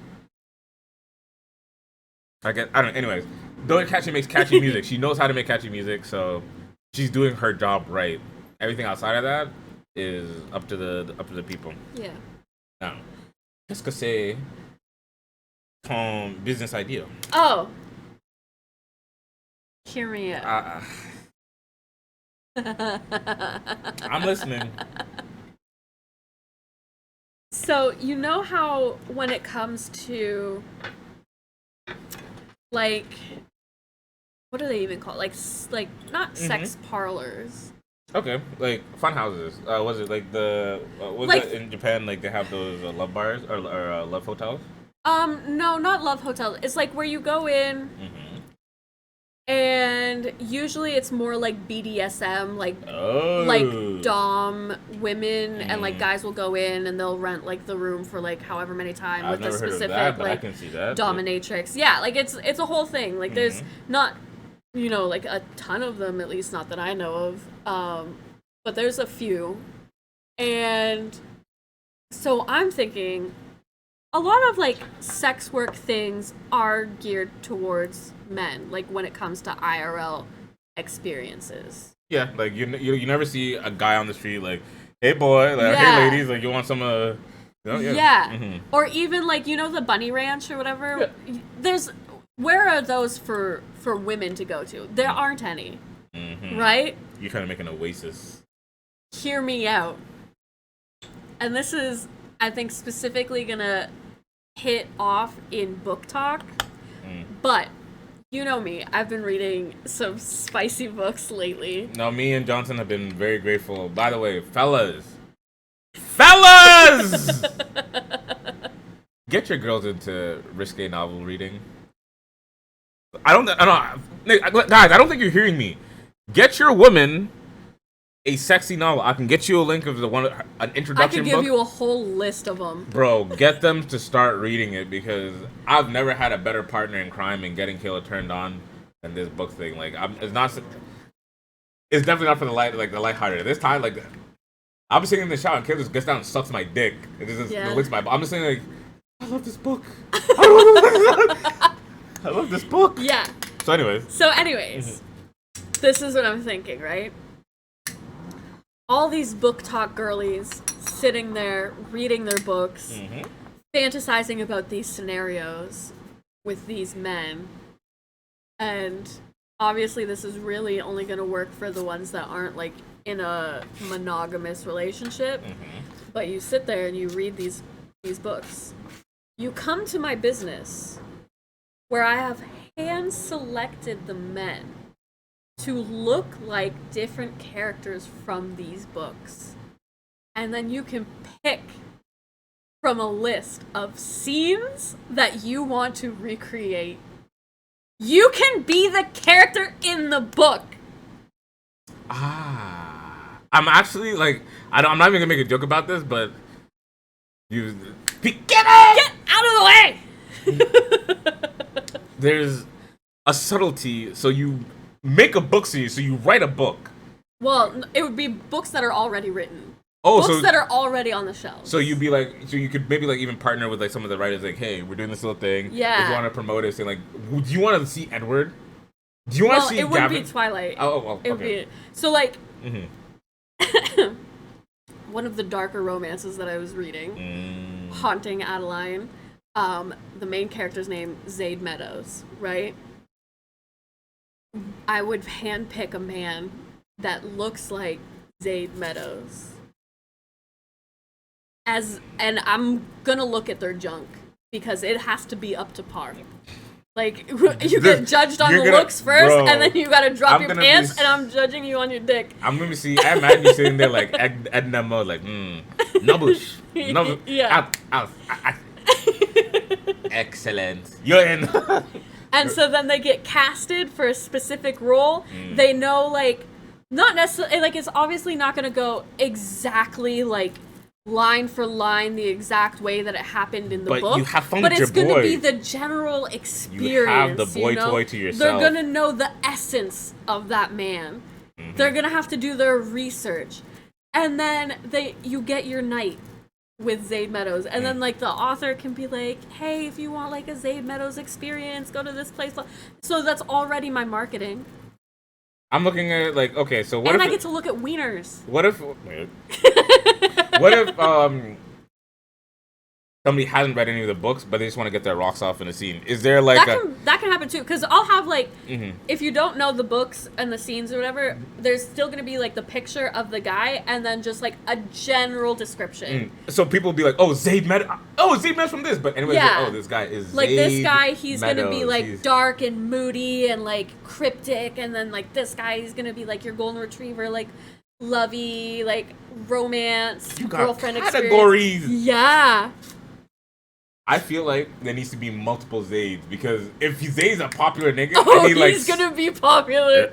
I don't know. Anyways, Doja Cat, she makes catchy music. She knows how to make catchy music, so she's doing her job right. Everything outside of that is up to the people. Yeah. Now, qu'est-ce que c'est ton business idea? Oh. Hear me out. I'm listening. So, you know how when it comes to like what do they even call it? Like not sex parlors. Okay, like fun houses. Was it like the was like, it in Japan? Like they have those love bars or love hotels? No, not love hotels. It's like where you go in, and usually it's more like BDSM, like dom women, and like guys will go in and they'll rent like the room for like however many times with a specific that, but like I can see that, dominatrix. Yeah, like it's a whole thing. Like there's not like a ton of them, at least not that I know of. But there's a few, and so I'm thinking a lot of like sex work things are geared towards men, like when it comes to IRL experiences. Yeah, like you never see a guy on the street like, hey boy, like hey ladies, like you want some Or even like the Bunny Ranch or whatever. Yeah. Where are those for women to go to? There aren't any. Right? You're trying to make an oasis. Hear me out. And this is, I think, specifically gonna hit off in book talk. But you know me, I've been reading some spicy books lately. No, me and Johnson have been very grateful. By the way, fellas, get your girls into risque novel reading. Guys, I don't think you're hearing me. Get your woman a sexy novel. I can get you a link of an introduction book. I can give you a whole list of them. Bro, get them to start reading it because I've never had a better partner in crime in getting Kayla turned on than this book thing. Like, it's definitely not for the lighthearted. This time, like, I'll be sitting in the shower and Kayla just gets down and sucks my dick. And just licks my. I'm just saying like, I love this book. I love this book. Yeah. So anyways, this is what I'm thinking, right? All these BookTok girlies sitting there reading their books, fantasizing about these scenarios with these men, and obviously this is really only going to work for the ones that aren't like in a monogamous relationship. But you sit there and you read these books. You come to my business where I have hand selected the men to look like different characters from these books. And then you can pick from a list of scenes that you want to recreate. You can be the character in the book. I'm actually like, I'm not even gonna make a joke about this, but get out of the way. There's a subtlety. So you make a book series, so you write a book. Well, it would be books that are already written. Oh, books that are already on the shelf. So you'd be like, so you could maybe like even partner with like some of the writers, like, hey, we're doing this little thing. Yeah. If you want to promote it, say like, do you want to see Edward? Do you want to see it Gavin? Would be Twilight. Oh, okay. It would be so like. One of the darker romances that I was reading, Haunting Adeline. The main character's name Zade Meadows, right? I would handpick a man that looks like Zade Meadows. And I'm gonna look at their junk because it has to be up to par. Like, you get judged on the looks first, bro, and then you gotta drop your pants, and I'm judging you on your dick. I'm gonna see, I imagine you sitting there like Edna mode, like, no bush. Yeah. Out. Excellent. You're in. And so then they get casted for a specific role. They know, like, not necessarily, like, it's obviously not gonna go exactly, like, line for line the exact way that it happened in the book. You have fun with your boy. But it's going to be the general experience. You have the boy toy to yourself. They're going to know the essence of that man. They're going to have to do their research. And then you get your night with Zade Meadows. And then like the author can be like, hey, if you want like a Zade Meadows experience, go to this place. So that's already my marketing. I'm looking at it like, okay, so what and if... I get to look at wieners. What if... What if somebody hasn't read any of the books, but they just want to get their rocks off in a scene? Is there like that can happen too? Because I'll have like, if you don't know the books and the scenes or whatever, there's still gonna be like the picture of the guy and then just like a general description. So people will be like, oh, Zade Meadows from this, but anyway, like, oh, this guy is like Zade this guy. He's Meadows. Gonna be like dark and moody and like cryptic, and then like this guy, he's gonna be like your golden retriever, like lovey, like romance, you got girlfriend categories. Experience. Yeah. I feel like there needs to be multiple Zades, because if Zade's a popular nigga, he's gonna be popular.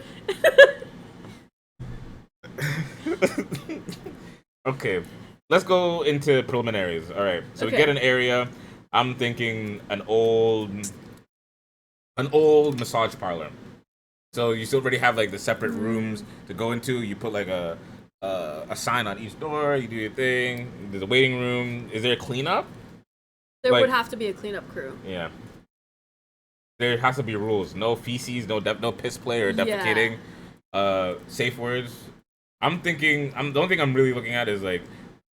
Okay, let's go into preliminaries. All right, so we get an area. I'm thinking an old massage parlor. So you still already have like the separate rooms to go into. You put like a sign on each door. You do your thing. There's a waiting room. Is there a cleanup? There would have to be a cleanup crew. Yeah. There has to be rules. No feces. No piss play or defecating. Safe words. The only thing I'm really looking at is like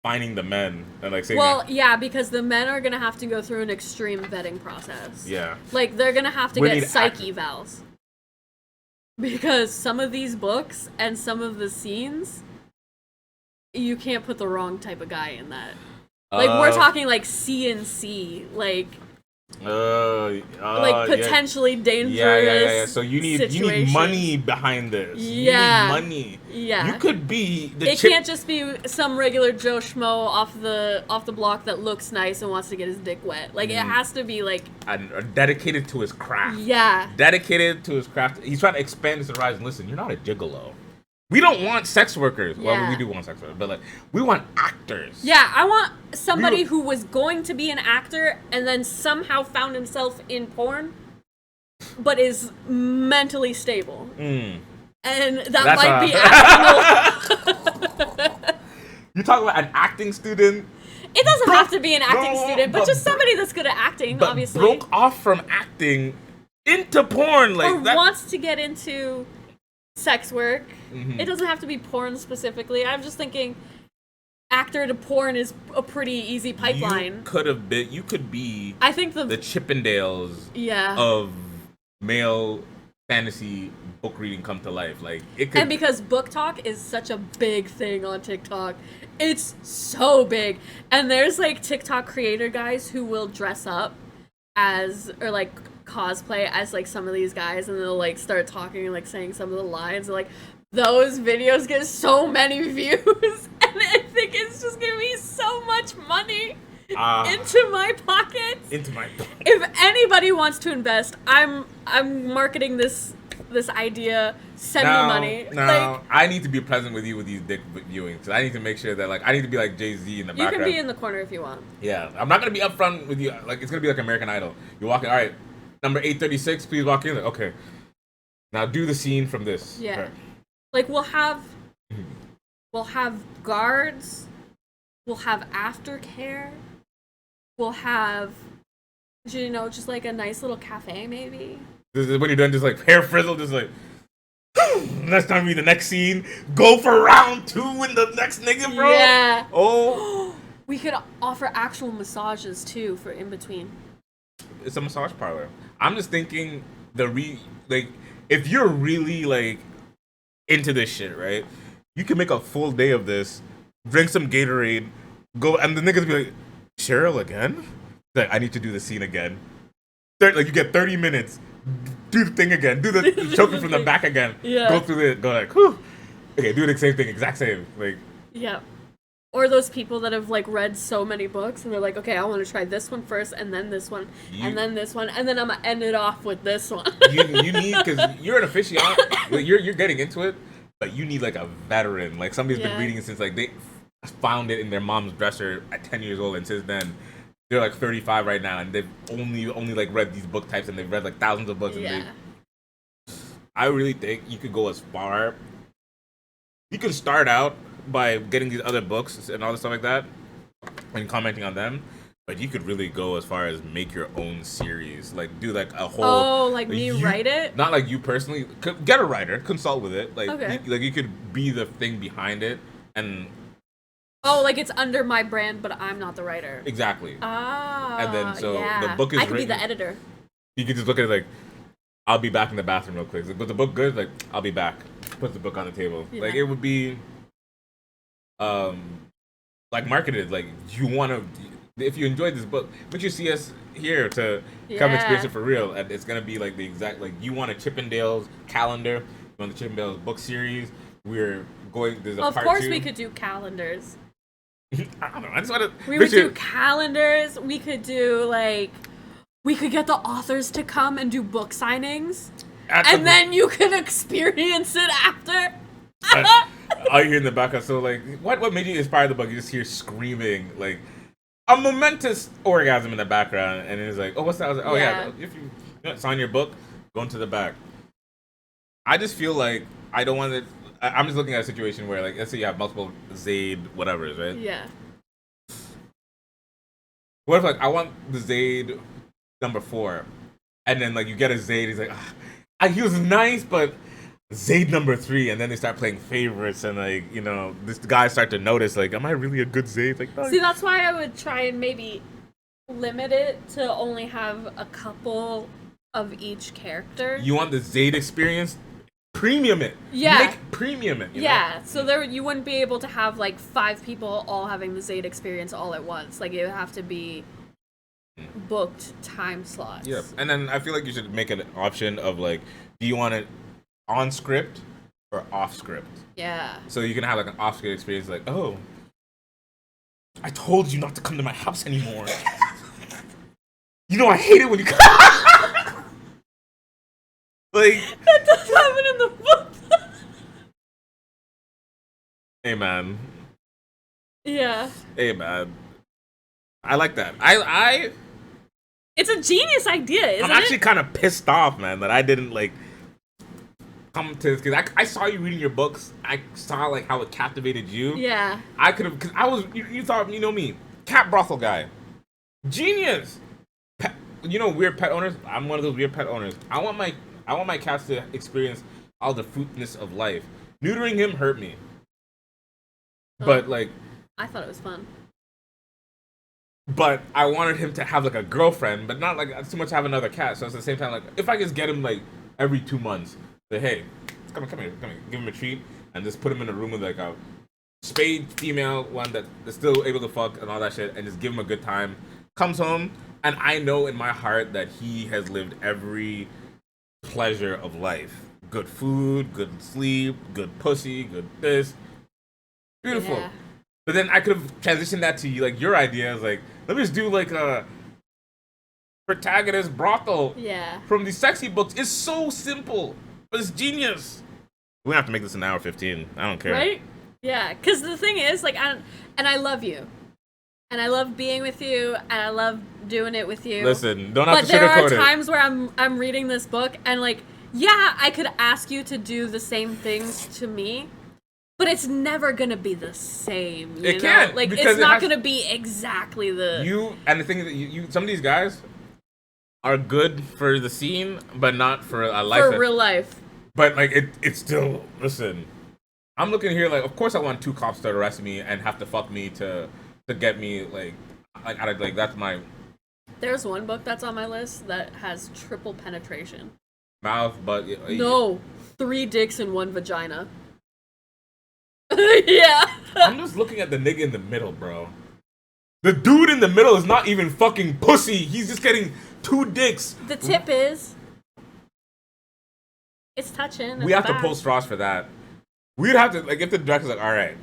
finding the men and like saying. Well, yeah, because the men are gonna have to go through an extreme vetting process. Yeah. Like they're gonna have to get psych evals. Because some of these books and some of the scenes, you can't put the wrong type of guy in that. Like, we're talking, like, CNC, like potentially dangerous Yeah. So you need money behind this. Yeah. You need money. Yeah. You could be It can't just be some regular Joe Schmo off the block that looks nice and wants to get his dick wet. Like, it has to be, like... dedicated to his craft. Yeah. Dedicated to his craft. He's trying to expand his horizon. Listen, you're not a gigolo. We don't want sex workers. Yeah. Well, we do want sex workers, but like we want actors. Yeah, I want somebody who was going to be an actor and then somehow found himself in porn, but is mentally stable. And that might be actionable. You talk about an acting student. It doesn't have to be an acting student, but just somebody that's good at acting, but obviously. Broke off from acting into porn, like or wants to get into sex work. It doesn't have to be porn specifically. I'm just thinking actor to porn is a pretty easy pipeline. You could be I think the Chippendales of male fantasy book reading come to life. Like it could, and because BookTok is such a big thing on TikTok, it's so big. And there's like TikTok creator guys who will dress up as or like cosplay as like some of these guys, and they'll like start talking and like saying some of the lines. And, like those videos get so many views, and I think it's just gonna be so much money into my pockets. If anybody wants to invest, I'm marketing this idea. Send me money. Now, I need to be present with you with these dick viewings. So I need to make sure that like I need to be like Jay-Z in the background. You can be in the corner if you want. Yeah, I'm not gonna be upfront with you. Like it's gonna be like American Idol. You're walking. All right, number 836. Please walk in. Like, okay. Now do the scene from this. Yeah. Okay. Like we'll have guards. We'll have aftercare. We'll have, just like a nice little cafe maybe. This is when you're done, just like hair frizzle, just like. Next time we the next scene, go for round 2 in the next nigga, bro. Yeah. Oh. We could offer actual massages too for in between. It's a massage parlor. I'm just thinking if you're really like into this shit, right? You can make a full day of this, drink some Gatorade, go, and the niggas be like, Cheryl again? Like, I need to do the scene again. Like you get 30 minutes. Do the thing again. Do the choking from the back again. Yeah. Go through it. Go like, whew. Okay, do the same thing, exact same. Like. Yeah. Or those people that have like read so many books and they're like, okay, I want to try this one first, and then this one, and then this one, and then I'm gonna end it off with this one. you need, because you're an aficionado. Like, you're getting into it, but you need like a veteran, like somebody's been reading it since like they found it in their mom's dresser at 10 years old, and since then. They're like 35 right now, and they've only like read these book types, and they've read like thousands of books. And I really think you could go as far. You can start out by getting these other books and all this stuff like that, and commenting on them. But you could really go as far as make your own series, like do like a whole. Oh, like me write it? Not like you personally. Get a writer, consult with it. Like, okay. You could be the thing behind it, and. Oh, like it's under my brand, but I'm not the writer. Exactly. Ah. And then the book is I could written. be the editor. You could just look at it like, I'll be back in the bathroom real quick. Like, was the book good? Like, I'll be back. Put the book on the table. Yeah. Like it would be, like marketed. Like you want to, if you enjoyed this book, but you see us here to come experience it for real, and it's gonna be like the exact like you want a Chippendales calendar, you want the Chippendales book series. We're going. There's a part 2. Of course, we could do calendars. I don't know. I just want to. We would do calendars. We could do we could get the authors to come and do book signings, and then you can experience it after. I hear in the background. So like, what made you inspire the book? You just hear screaming like a momentous orgasm in the background, and it's like, oh, what's that? I was like, oh yeah, if you sign your book, go into the back. I just feel like I don't want to. I'm just looking at a situation where, like, let's say you have multiple Zaid whatevers, right? Yeah. What if, like, I want the Zaid number 4, and then, like, you get a Zaid, he's like, he was nice, but Zaid number 3, and then they start playing favorites, and, like, this guy start to notice, like, am I really a good Zaid? Like, see, that's why I would try and maybe limit it to only have a couple of each character. You want the Zaid experience? Premium it. Yeah. Make premium it. Yeah. So there, you wouldn't be able to have like 5 people all having the Zaid experience all at once. Like it would have to be booked time slots. Yeah. And then I feel like you should make an option of like, do you want it on script or off script? Yeah. So you can have like an off script experience, like, oh, I told you not to come to my house anymore. I hate it when you come. Like that does happen in the book. Hey man. Yeah. Hey man. I like that. It's a genius idea, isn't it? I'm actually kind of pissed off, man, that I didn't like come to this, because I saw you reading your books. I saw like how it captivated you. Yeah. I could have, because I was, you thought, you know me, cat brothel guy, genius. Pet, weird pet owners. I'm one of those weird pet owners. I want my cats to experience all the fruitness of life. Neutering him hurt me. But like, I thought it was fun. But I wanted him to have like a girlfriend, but not like too much have another cat. So at the same time, like if I just get him like every 2 months, say, hey, come here, give him a treat, and just put him in a room with like a spayed female one that is still able to fuck and all that shit, and just give him a good time. Comes home, and I know in my heart that he has lived every pleasure of life. Good food, good sleep, good pussy, good this. Beautiful. Yeah. But then I could have transitioned that to like your ideas, like let me just do like a protagonist brothel. Yeah. From these sexy books. It's so simple, but it's genius. We have to make this an hour 15. I don't care. Right? Yeah, because the thing is, like, I love you, and I love being with you, and I love doing it with you. Listen, don't have to sugarcoat it. But there are times where I'm reading this book, and like, yeah, I could ask you to do the same things to me. But it's never gonna be the same. It can't. Like it's not gonna be exactly the. And the thing is that you some of these guys are good for the scene, but not for a life. For real life. But like it's still, listen. I'm looking here like, of course I want 2 cops to arrest me and have to fuck me to get me like that's my. There's one book that's on my list that has triple penetration. Mouth, butt. No, 3 dicks in 1 vagina. Yeah. I'm just looking at the nigga in the middle, bro. The dude in the middle is not even fucking pussy. He's just getting 2 dicks. The tip is, it's touching. We have to pull straws for that. We'd have to, like, if the director's like, all right.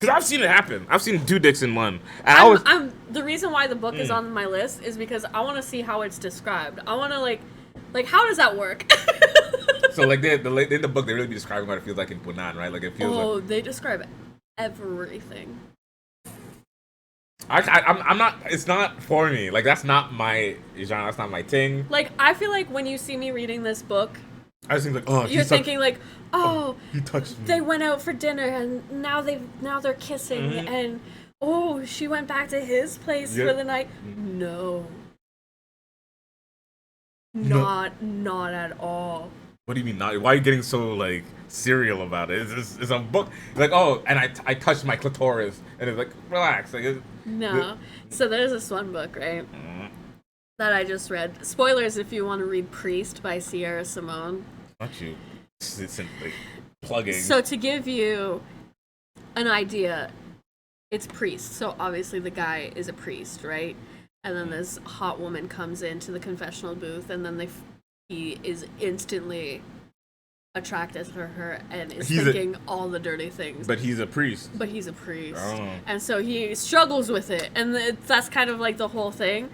Because I've seen it happen. I've seen 2 dicks in 1. And the reason why the book is on my list is because I want to see how it's described. I want to, like, how does that work? So, like, in the book, they really be describing what it feels like in Punan, right? Like, it feels like... Oh, they describe everything. I'm not... It's not for me. Like, that's not my genre. That's not my thing. Like, I feel like when you see me reading this book... I just think, like, oh... You're thinking, like, oh... He touched me. They went out for dinner, and now they're kissing, mm-hmm. And... Oh, she went back to his place for the night. No. Not at all. What do you mean not? Why are you getting so like serial about it? It's a book. Like, oh, and I touched my clitoris, and it's like, relax. Like, no. So there's this one book, right? That I just read. Spoilers if you want to read Priest by Sierra Simone. Not you. It's like plugging. So to give you an idea, it's Priest. So obviously the guy is a priest, right? And then this hot woman comes into the confessional booth, and then he is instantly attracted to her and is thinking all the dirty things. But he's a priest. Oh. And so he struggles with it, and that's kind of like the whole thing.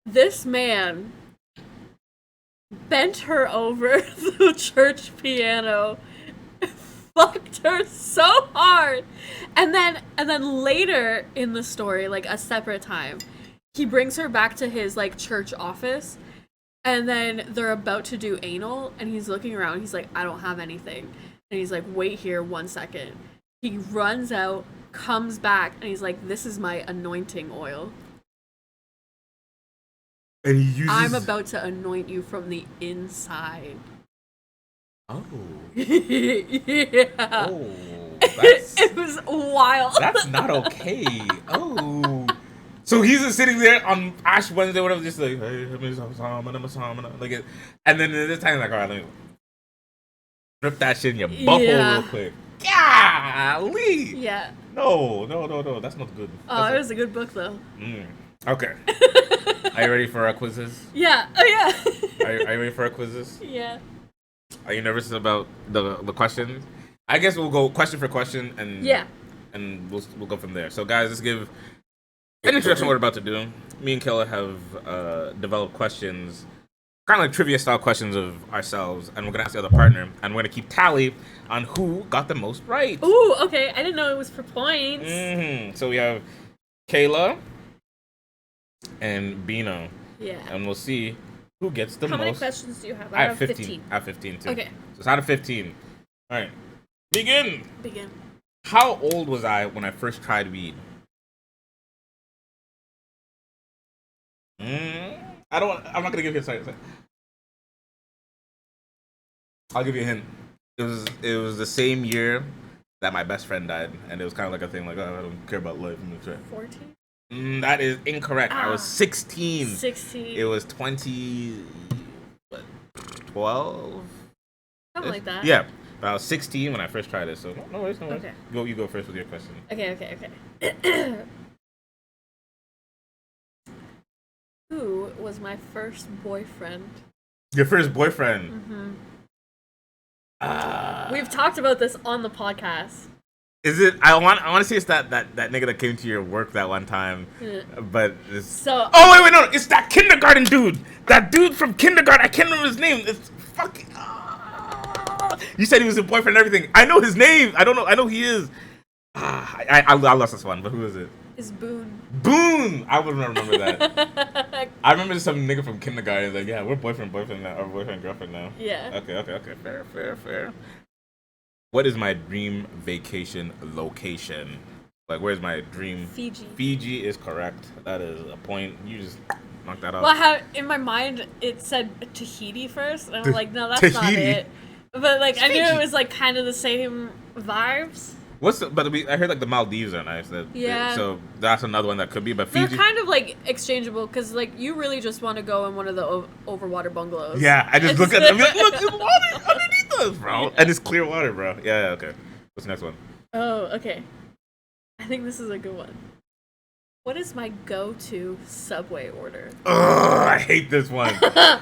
This man bent her over the church piano, fucked her so hard, and then later in the story, like a separate time, he brings her back to his like church office, and then they're about to do anal, and he's looking around, he's like, I don't have anything, and he's like, wait here 1 second. He runs out, comes back, and he's like, this is my anointing oil, and he uses... I'm about to anoint you from the inside. Oh. Yeah. Oh. It was wild. That's not okay. Oh. So he's just sitting there on Ash Wednesday, whatever, just like, hey, like it, and then this time, like, all right, let me rip that shit in your butthole real quick. Golly. Yeah. No, that's not good. It was a good book, though. Okay. Are you ready for our quizzes? Yeah. Oh, yeah. Are you ready for our quizzes? Yeah. Are you nervous about the questions? I guess we'll go question for question, and and we'll go from there. So, guys, let's give an introduction. What we're about to do. Me and Kayla have developed questions, kind of like trivia style questions of ourselves, and we're gonna ask the other partner, and we're gonna keep tally on who got the most right. Ooh, okay. I didn't know it was for points. Mm-hmm. So we have Kayla and Bino. Yeah. And we'll see Who gets the most? How many questions do you have? I have 15. I have 15 too. Okay. So it's out of 15. All right. Begin. Begin. How old was I when I first tried weed? I'm not gonna give you a second. I'll give you a hint. It was the same year that my best friend died, and it was kind of like a thing like, oh, I don't care about life. 14? That is incorrect. I was 16. 16. It was 2012? Something like that. Yeah. But I was 16 when I first tried it, so no worries. Okay. You go first with your question. Okay. Who was my first boyfriend? Your first boyfriend? Mm-hmm. We've talked about this on the podcast. Is it? I want to see it's that nigga that came to your work that one time, but it's so. Oh wait, no! It's that kindergarten dude. That dude from kindergarten. I can't remember his name. It's fucking. You said he was a boyfriend and everything. I know his name. I don't know. I know he is. I lost this one. But who is it? It's Boone. Boone. I wouldn't remember that. I remember some nigga from kindergarten. Like, yeah, we're boyfriend now, or boyfriend girlfriend now. Yeah. Okay. Fair. What is my dream vacation location? Like, where's my dream? Fiji. Fiji is correct. That is a point. You just knocked that off. Well, in my mind it said Tahiti first, and I'm like, no, that's Tahiti. not it. But like, It's I knew Fiji. it was like kind of the same vibes. I heard like the Maldives are nice. Yeah. So that's another one that could be. But Fiji. They're kind of like exchangeable because like you really just want to go in one of the overwater bungalows. Yeah, I just look at them. Like, look, there's water underneath us, bro. And it's clear water, bro. Yeah. Okay. What's the next one? Oh, okay. I think this is a good one. What is my go-to Subway order? Oh, I hate this one.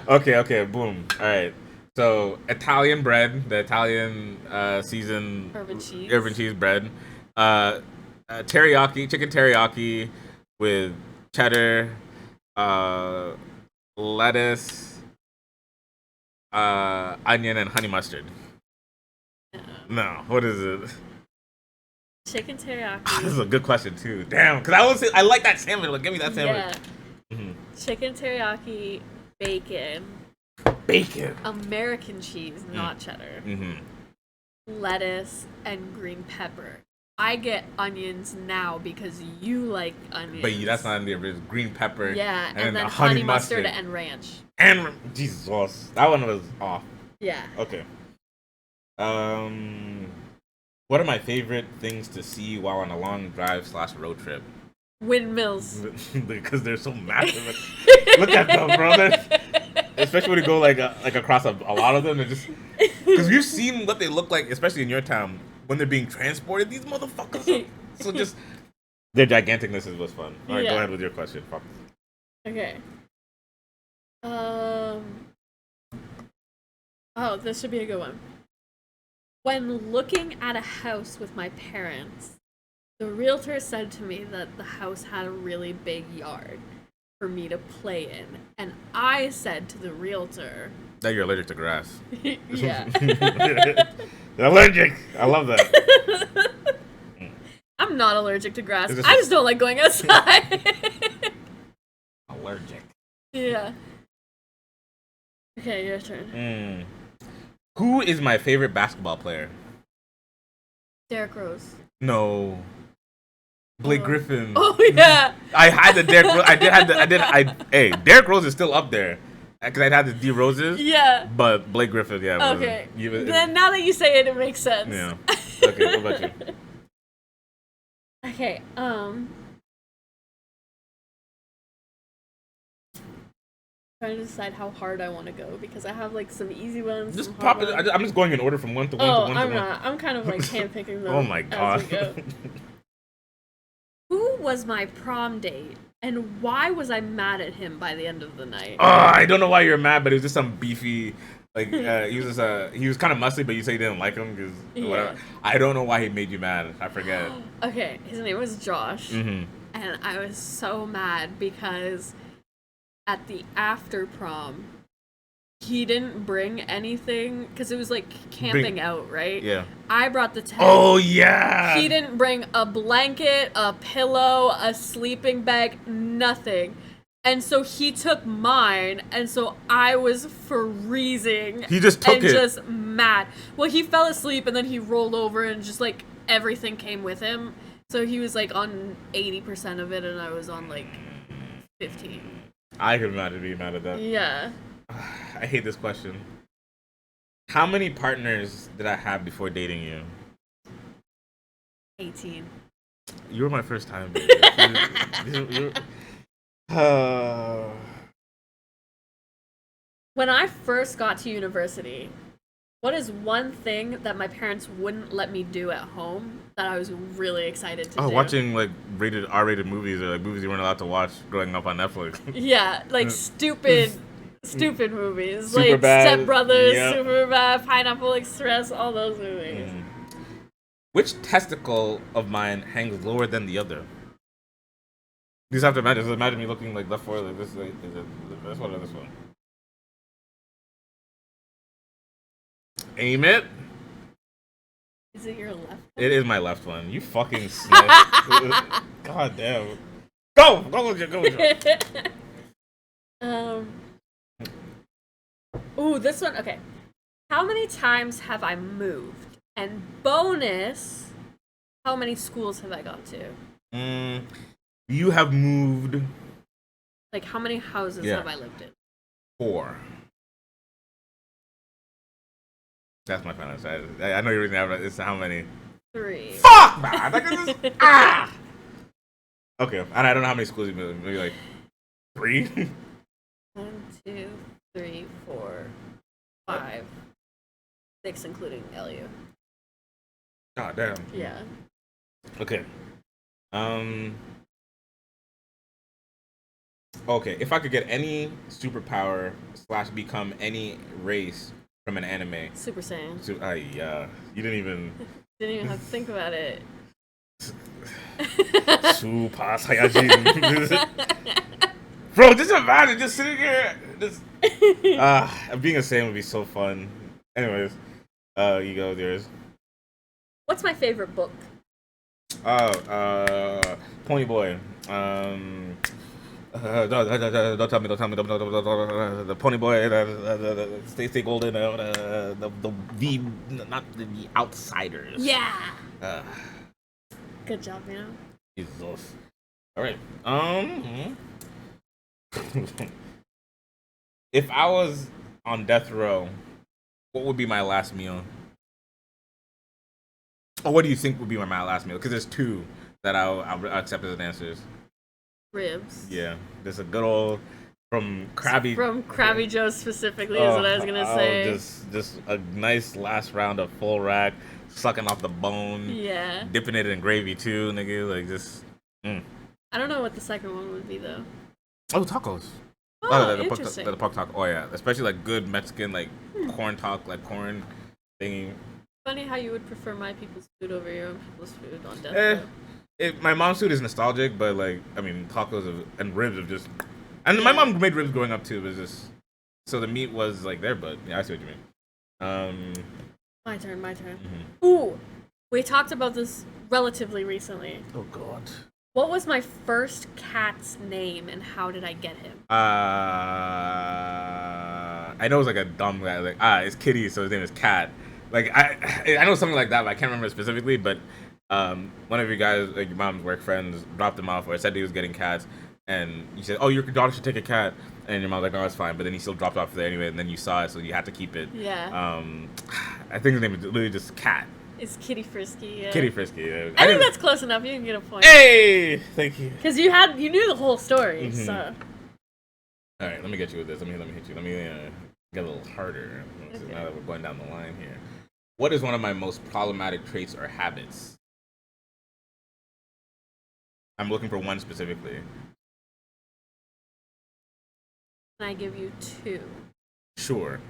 Okay, boom. All right. So Italian bread, the Italian seasoned urban cheese bread, teriyaki, chicken teriyaki with cheddar, lettuce, onion, and honey mustard. No, what is it? Chicken teriyaki. This is a good question too. Damn, because I like that sandwich. Like, give me that sandwich. Yeah. Chicken teriyaki, bacon, American cheese, not cheddar, lettuce, and green pepper. I get onions now because you like onions. But that's not in the original. Green pepper. Yeah, and then honey mustard and ranch. And Jesus, that one was off. Yeah. Okay. What are my favorite things to see while on a long drive / road trip? Windmills. Because they're so massive. Look at them, brother. Especially when you go like across a lot of them, they're just because you've seen what they look like, especially in your town when they're being transported. These motherfuckers. So just their giganticness is what's fun. All right, Go ahead with your question. Fuck. Okay. Oh, this should be a good one. When looking at a house with my parents, the realtor said to me that the house had a really big yard for me to play in. And I said to the realtor... That you're allergic to grass. Yeah. Allergic! I love that. I'm not allergic to grass. I just don't like going outside. Allergic. Yeah. Okay, your turn. Who is my favorite basketball player? Derrick Rose. No. Blake Griffin. Oh yeah. I had the Derrick Rose. Hey, Derrick Rose is still up there because I had the D Roses. Yeah. But Blake Griffin, yeah. Okay. Then now that you say it, it makes sense. Yeah. Okay. What about you? Okay. Trying to decide how hard I want to go because I have like some easy ones. Just pop it. I'm just going in order from one to one to one. I'm not. I'm kind of like handpicking them. Oh my god. As we go. Who was my prom date, and why was I mad at him by the end of the night? Oh, I don't know why you're mad, but it was just some beefy. Like he was kind of musty, but you say you didn't like him because whatever. I don't know why he made you mad. I forget. Okay, his name was Josh, and I was so mad because at the after prom, he didn't bring anything because it was like camping out, right? Yeah. I brought the tent. Oh yeah. He didn't bring a blanket, a pillow, a sleeping bag, nothing. And so he took mine, and so I was freezing. He just took and it. just mad. Well, he fell asleep, and then he rolled over, and just, like, everything came with him. So he was, like, on 80% of it, and I was on, like, 15. I could imagine being mad at that. Yeah. I hate this question. How many partners did I have before dating you? 18. You were my first time. Baby. When I first got to university, what is one thing that my parents wouldn't let me do at home that I was really excited to do? Watching like R-rated movies, or like movies you weren't allowed to watch growing up on Netflix. Yeah, like stupid movies. Superbad, like Step Brothers, yep. Superbad, Pineapple Express, all those movies. Which testicle of mine hangs lower than the other? You just have to imagine. Just imagine me looking like left forward, like this. Like, is it this one or this one? Aim it. Is it your left one? It is my left one. You fucking snitch. God damn. Go. Ooh, this one. Okay. How many times have I moved? And bonus, how many schools have I gone to? You have moved. Like, how many houses have I lived in? 4. That's my final answer. I know you're reading that. It's how many? 3. Fuck, man! Okay, and I don't know how many schools you've been in. Maybe like 3. 1, 2, 3, 4, 5, 6, including LU. God damn. Yeah. Okay. Okay, if I could get any superpower / become any race from an anime. Super Saiyan. You didn't even. Didn't even have to think about it. Super Saiyajin. Bro, just imagine just sitting here. Just being a Saiyan would be so fun. Anyways, you go with yours. What's my favorite book? Pony Boy. Don't tell me. The Pony Boy, Stay Golden, not the Outsiders. Yeah. Good job, man. Jesus. All right. If I was on death row, what would be my last meal? Or what do you think would be my last meal? Because there's 2 that I'll accept as answers. Ribs. Yeah, there's a good old from Krabby Joe specifically is what I was gonna say. Just a nice last round of full rack, sucking off the bone. Yeah. Dipping it in gravy too, nigga. Like just. I don't know what the second one would be though. Oh, tacos. Oh, interesting. The pork taco. Oh yeah, especially like good Mexican like corn corn thingy. Funny how you would prefer my people's food over your own people's food on death row. My mom's food is nostalgic, but like I mean tacos and ribs are just. And my mom made ribs growing up too. It was just so the meat was like there, but yeah, I see what you mean. My turn. Mm-hmm. Ooh, we talked about this relatively recently. Oh God. What was my first cat's name and how did I get him? I know it's like a dumb guy. Like it's Kitty, so his name is Cat. Like I know something like that, but I can't remember specifically. But one of you guys, like your mom's work friends, dropped him off or said he was getting cats, and you said, "Oh, your daughter should take a cat," and your mom's like, "Oh, it's fine," but then he still dropped off there anyway, and then you saw it, so you had to keep it. Yeah. I think his name is literally just Cat. It's Kitty Frisky. Yeah. Kitty Frisky. Yeah. I think that's close enough. You can get a point. Hey, thank you. Because you knew the whole story. Mm-hmm. So. All right, let me get you with this. Let me hit you. Let me get a little harder. Okay. Now that we're going down the line here. What is one of my most problematic traits or habits? I'm looking for one specifically. Can I give you 2? Sure.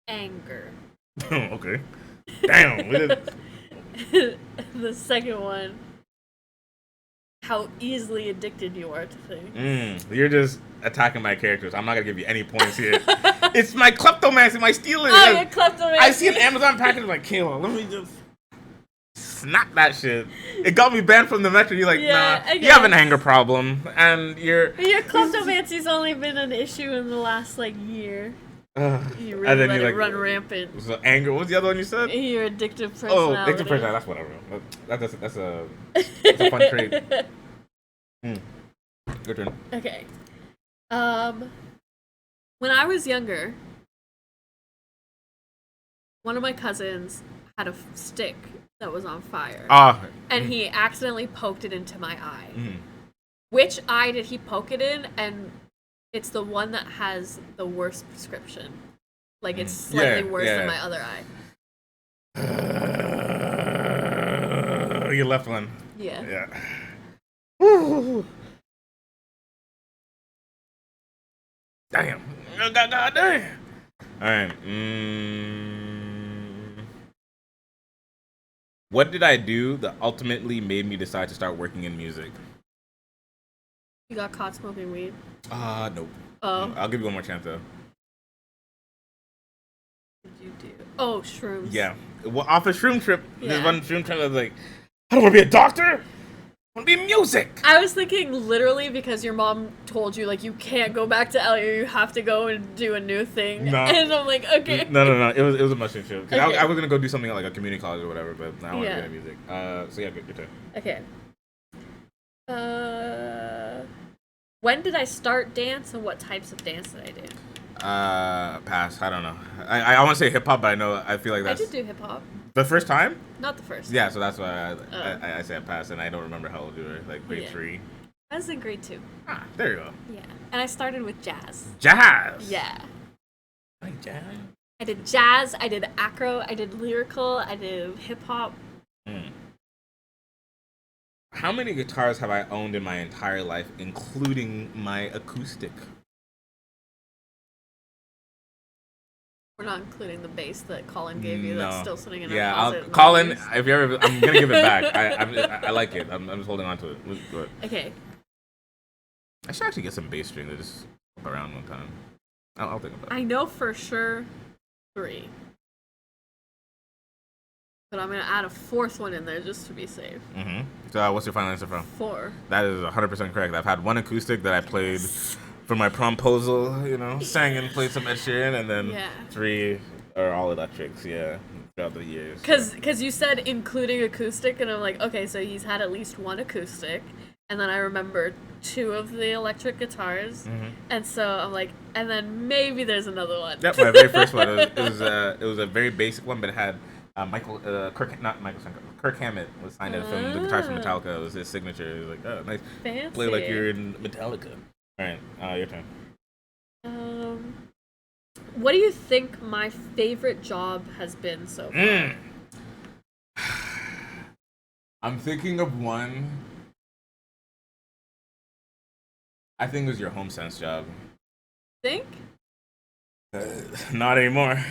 Anger. Okay. Damn. The second one. How easily addicted you are to things. You're just attacking my characters. I'm not gonna give you any points here. It's my kleptomancy, my stealing. Oh, your kleptomancy. I see an Amazon package. I'm like, Kayla, let me just snap that shit. It got me banned from the metro. You're like, nah, you have an anger problem, and your kleptomancy's only been an issue in the last like year. You really let it run rampant. So anger. What was the other one you said? Your addictive personality. Oh, addictive personality. That's whatever. That's a fun trait. Your turn. Okay. When I was younger, one of my cousins had a stick that was on fire. And he accidentally poked it into my eye. Which eye did he poke it in? And it's the one that has the worst prescription. Like, it's slightly worse than my other eye. Your left one. Yeah. Damn. God damn. All right. What did I do that ultimately made me decide to start working in music? You got caught smoking weed? Nope. Oh. I'll give you one more chance, though. What did you do? Oh, shrooms. Yeah. Well, off a shroom trip, there's one shroom trip that was like, I don't want to be a doctor. I want to be music. I was thinking literally because your mom told you, like, you can't go back to LA, you have to go and do a new thing. No. And I'm like, okay. No. It was a mushroom trip. Okay. I was going to go do something like a community college or whatever, but I want to do music. So yeah, good turn. Okay. When did I start dance and what types of dance did I do? Pass. I don't know. I want to say hip hop, but I feel like that's... I did do hip hop. The first time? Not the first time. Yeah, so that's why I said pass, and I don't remember how old you were, like grade 3. I was in grade 2. Ah, there you go. Yeah, and I started with jazz. Jazz? Yeah. Like jazz? I did jazz, I did acro, I did lyrical, I did hip hop. How many guitars have I owned in my entire life, including my acoustic? We're not including the bass that Colin gave you that's still sitting in a closet. Colin, if you're ever, I'm gonna give it back. I like it. I'm just holding on to it. Okay. I should actually get some bass string to just flip around one time. I'll think about it. I know for sure 3. But I'm gonna add a 4th one in there just to be safe. So what's your final answer from? 4. That is 100% correct. I've had one acoustic that I played for my promposal, sang and played some Ed Sheeran, and then 3 are all electrics, throughout the years. Because you said including acoustic, and I'm like, okay, so he's had at least 1 acoustic, and then I remember 2 of the electric guitars, and so I'm like, and then maybe there's another one. Yep, my very first one. It was a very basic one, but it had Kirk Hammett was signed it from the guitars from Metallica. It was his signature. It was like, oh, nice. Fancy. Play like you're in Metallica. All right, your turn. What do you think my favorite job has been so far? I'm thinking of one. I think it was your HomeSense job. Think? Not anymore.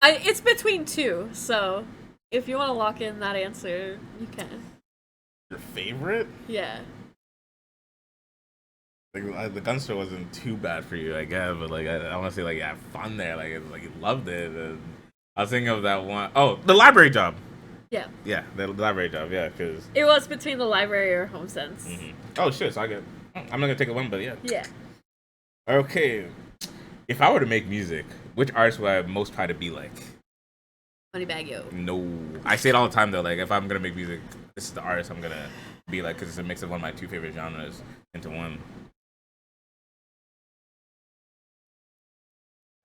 It's between 2, so if you want to lock in that answer, you can. Your favorite? Yeah. Like, the gun store wasn't too bad for you, I guess, but like I want to say like you had fun there, like you loved it. And I was thinking of that one. Oh, the library job. Yeah. Yeah, the library job. Yeah, because it was between the library or HomeSense. Oh shit! So I'm not gonna take a one, but yeah. Yeah. Okay, if I were to make music, which artist would I most try to be like? Moneybagg Yo. No, I say it all the time though. Like if I'm gonna make music, this is the artist I'm gonna be like, because it's a mix of one of my 2 favorite genres into one.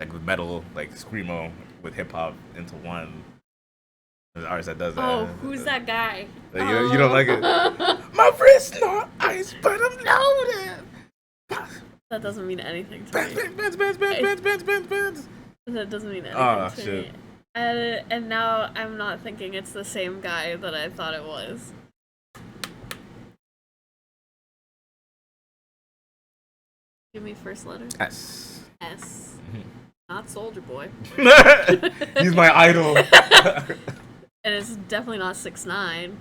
Like with metal, like screamo with hip hop into one. There's an artist that does that. Oh, who's that guy? Like, you don't like it? My wrist not ice, but I'm loaded. That doesn't mean anything to me. Bands. That doesn't mean anything to shit. me. And now I'm not thinking it's the same guy that I thought it was. Give me first letter. S. S. Not Soldier Boy. He's my idol. And it's definitely not 6ix9ine.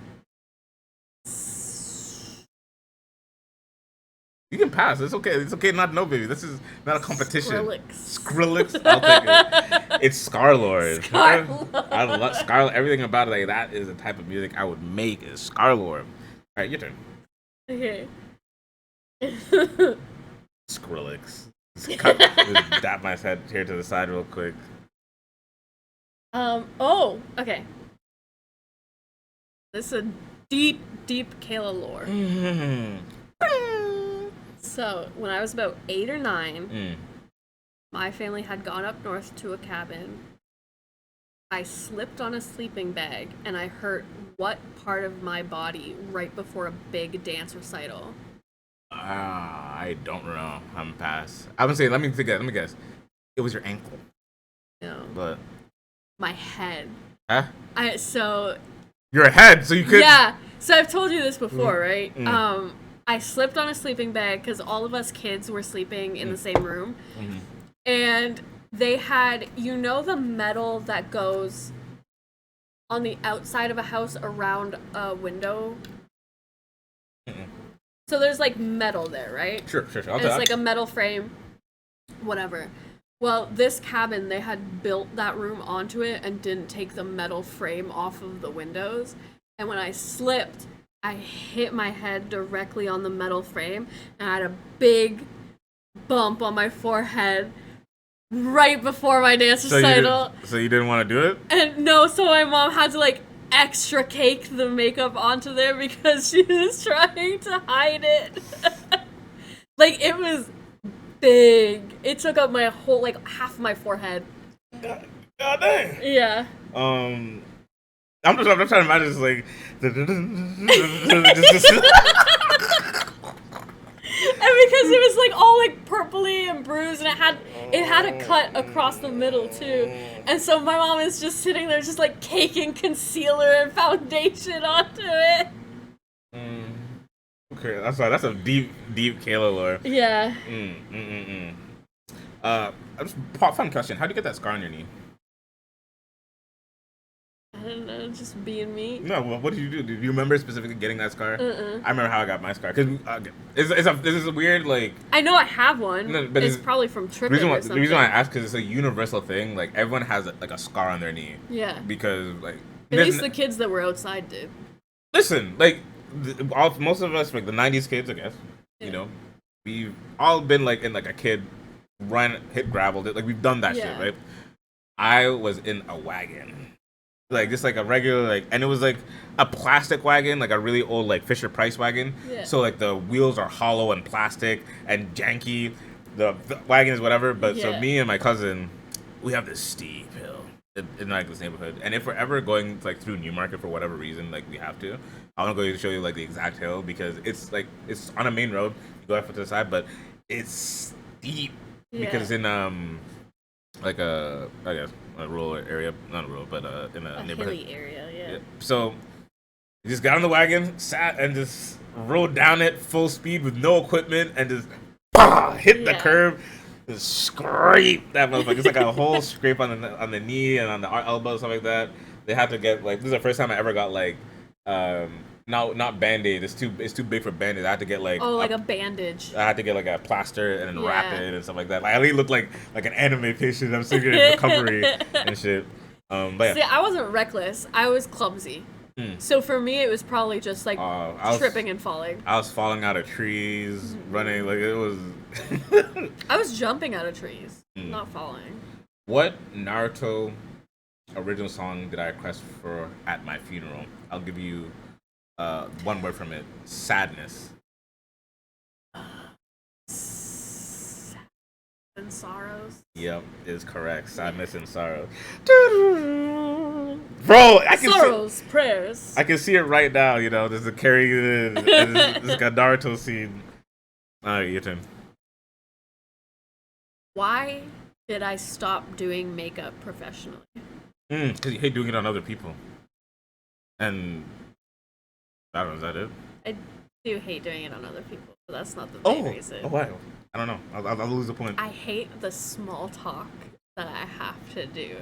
You can pass. It's okay. It's okay not to know, baby. This is not a competition. Skrillex. Skrillex. I'll take it. It's Scar-Lord. Scar-Lord. I love Scar. Everything about it, like that, is the type of music I would make. Is Scar-Lord. All right, your turn. Okay. Skrillex. Just dap my head here to the side real quick. Oh, okay. This is a deep, deep Kayla lore. So, when I was about 8 or 9, my family had gone up north to a cabin. I slipped on a sleeping bag, and I hurt what part of my body right before a big dance recital? I don't know. I'm pass. I would say, let me guess. It was your ankle. No. But my head. Huh? Your head, so you could. Yeah. So I've told you this before, right? I slipped on a sleeping bag because all of us kids were sleeping in the same room, and they had, the metal that goes on the outside of a house around a window. So there's like metal there, right? Sure. It's like a metal frame, whatever. Well, this cabin, they had built that room onto it and didn't take the metal frame off of the windows. And when I slipped, I hit my head directly on the metal frame, and I had a big bump on my forehead right before my dance recital. So you didn't want to do it? And no, so my mom had to like extra cake the makeup onto there because she was trying to hide it. Like, it was big. It took up my whole, like, half of my forehead. God dang. Yeah. I'm trying to imagine just like. And because it was like all like purpley and bruised, and it had a cut across the middle too, and so my mom is just sitting there just like caking concealer and foundation onto it. Okay, that's a deep Kayla lore. Yeah. Just fun question. How do you get that scar on your knee? I don't know, just being me. No, well, what did you do? Do you remember specifically getting that scar? I remember how I got my scar. Cause this is a weird, like. I know I have one. No, but it's probably from tripping or something. The reason why I ask, because it's a universal thing. Like, everyone has like a scar on their knee. Yeah. Because like. At least the kids that were outside did. Listen, like, most of us, like the '90s kids, I guess. Yeah. We've all been like in like a kid run, hit gravel. Like, we've done that shit, right? I was in a wagon. Like, just like a regular, like, and it was like a plastic wagon, like a really old like Fisher Price wagon. Yeah. So like the wheels are hollow and plastic and janky. The wagon is whatever. But so me and my cousin, we have this steep hill in like this neighborhood. And if we're ever going like through Newmarket for whatever reason, like we have to, I want to go show you like the exact hill, because it's like it's on a main road. You go off to the side, but it's steep because it's in like a, I guess, a rural area, not rural, but in a neighborhood. Hilly area, yeah. So we just got on the wagon, sat, and just rode down it full speed with no equipment, and just hit the curb, just scrape that motherfucker. It's like a whole scrape on the knee and on the elbow and stuff like that. They had to get like, this is the first time I ever got like not Band-Aid. It's too big for Band-Aid. I had to get like a bandage. I had to get like a plaster and then wrap it and stuff like that. Like, I really looked like an anime patient. I'm still getting recovery and shit. But yeah. See, I wasn't reckless. I was clumsy. So for me, it was probably just like tripping and falling. I was falling out of trees, running, like it was. I was jumping out of trees, not falling. What Naruto original song did I request for at my funeral? I'll give you one word from it: sadness. And sorrows. Yep, is correct. Sadness and sorrow. Bro, I can sorrows, prayers. I can see it right now. There's a carry in, and this like a Naruto scene. All right, your turn. Why did I stop doing makeup professionally? Because you hate doing it on other people. And I don't know, is that it? I do hate doing it on other people, but that's not the main reason. Oh, wow. I don't know. I'll lose the point. I hate the small talk that I have to do.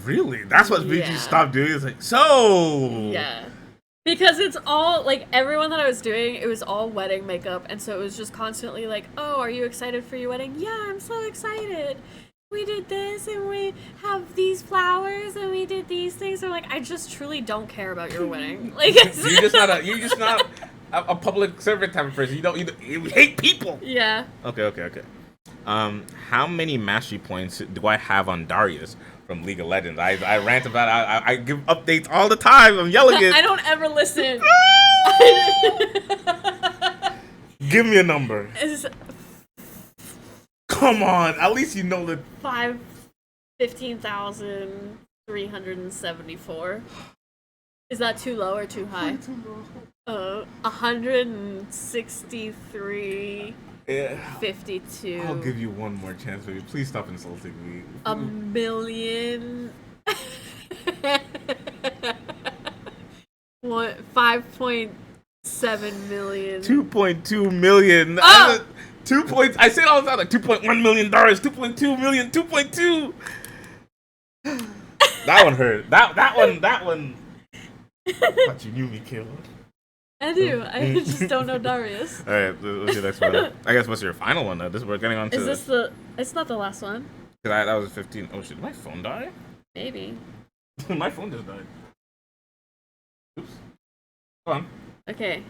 Really? That's what made you stop doing it? It's like, so... Yeah. Because it's all, like, everyone that I was doing, it was all wedding makeup, and so it was just constantly like, oh, are you excited for your wedding? Yeah, I'm so excited. we did this and we have these flowers and we did these things. I'm like, I just truly don't care about your wedding. Like, you're just not a public servant type of person. You hate people. Yeah. Okay. How many mastery points do I have on Darius from League of Legends? I rant about it. I give updates all the time. I'm yelling it. I don't ever listen. Give me a number. It's Come on. At least you know the 15,374. Is that too low or too high? 163. Yeah. 52. I'll give you one more chance, baby. Please stop insulting me. 1,000,000. 5.7 million. 2.2 million. Oh! 2 points. I say it all the time, like $2.1 million, 2.2 million, 2.2. That one hurt. That one. Thought you knew me, Kayla. I do. I just don't know Darius. All right, what's your next one? I guess what's your final one? We're getting on to. Is this the? It's not the last one. That was 15. Oh shit! Did my phone die? Maybe. My phone just died. Oops. Hold on. Okay.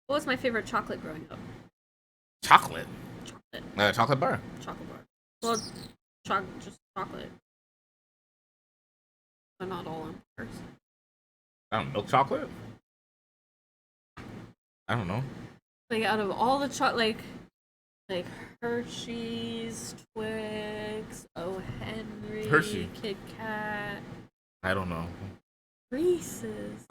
What was my favorite chocolate growing up? Chocolate. Chocolate. Chocolate bar. Chocolate bar. Well, just chocolate. But not all in bars. Milk chocolate. I don't know. Like out of all the chocolate, like Hershey's, Twix, O. Henry, Hershey. Kit Kat. I don't know. Reese's.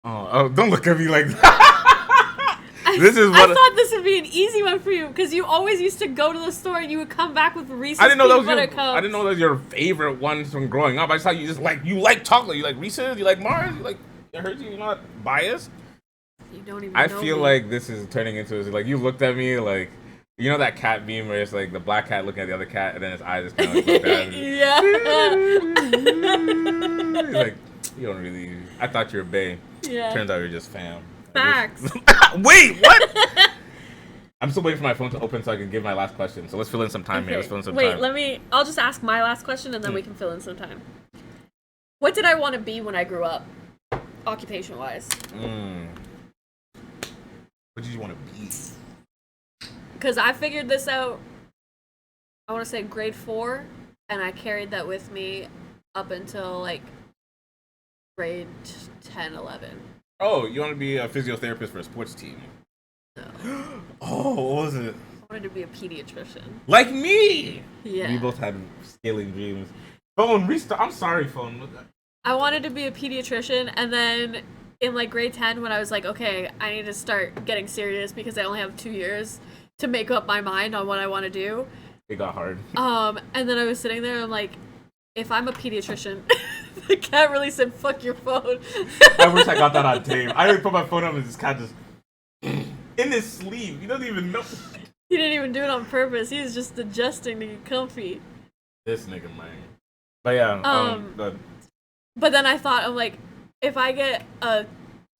Oh! Don't look at me like that. I thought this would be an easy one for you because you always used to go to the store and you would come back with Reese's. I didn't know that was your favorite ones from growing up. I just thought you like chocolate. You like Reese's. You like Mars. You like Hershey. You're not biased. You don't even. I feel like this is turning into like you looked at me like. You know that cat meme where it's like the black cat looking at the other cat and then his eyes just kind of like look at me. Yeah. He's like, you don't really. I thought you were bae. Yeah. Turns out you're just fam. Facts. Wait, what? I'm still waiting for my phone to open so I can give my last question. So let's fill in some time here. Let's fill in some time. Wait, I'll just ask my last question and then we can fill in some time. What did I want to be when I grew up, occupation-wise? What did you want to be? Because I figured this out, I want to say grade 4, and I carried that with me up until, like, grade 10, 11. Oh, you want to be a physiotherapist for a sports team? No. Oh, what was it? I wanted to be a pediatrician. Like me! Yeah. We both had scaling dreams. Phone, restart. I'm sorry, phone. I wanted to be a pediatrician, and then in, like, grade 10, when I was like, okay, I need to start getting serious because I only have 2 years to make up my mind on what I want to do. It got hard. And then I was sitting there and I'm like, if I'm a pediatrician, the cat really said, fuck your phone. I wish I got that on tape. I would put my phone up and this cat just in his sleeve. He doesn't even know. He didn't even do it on purpose. He was just adjusting to get comfy. This nigga, man. But yeah, but then I thought, I'm like, if I get a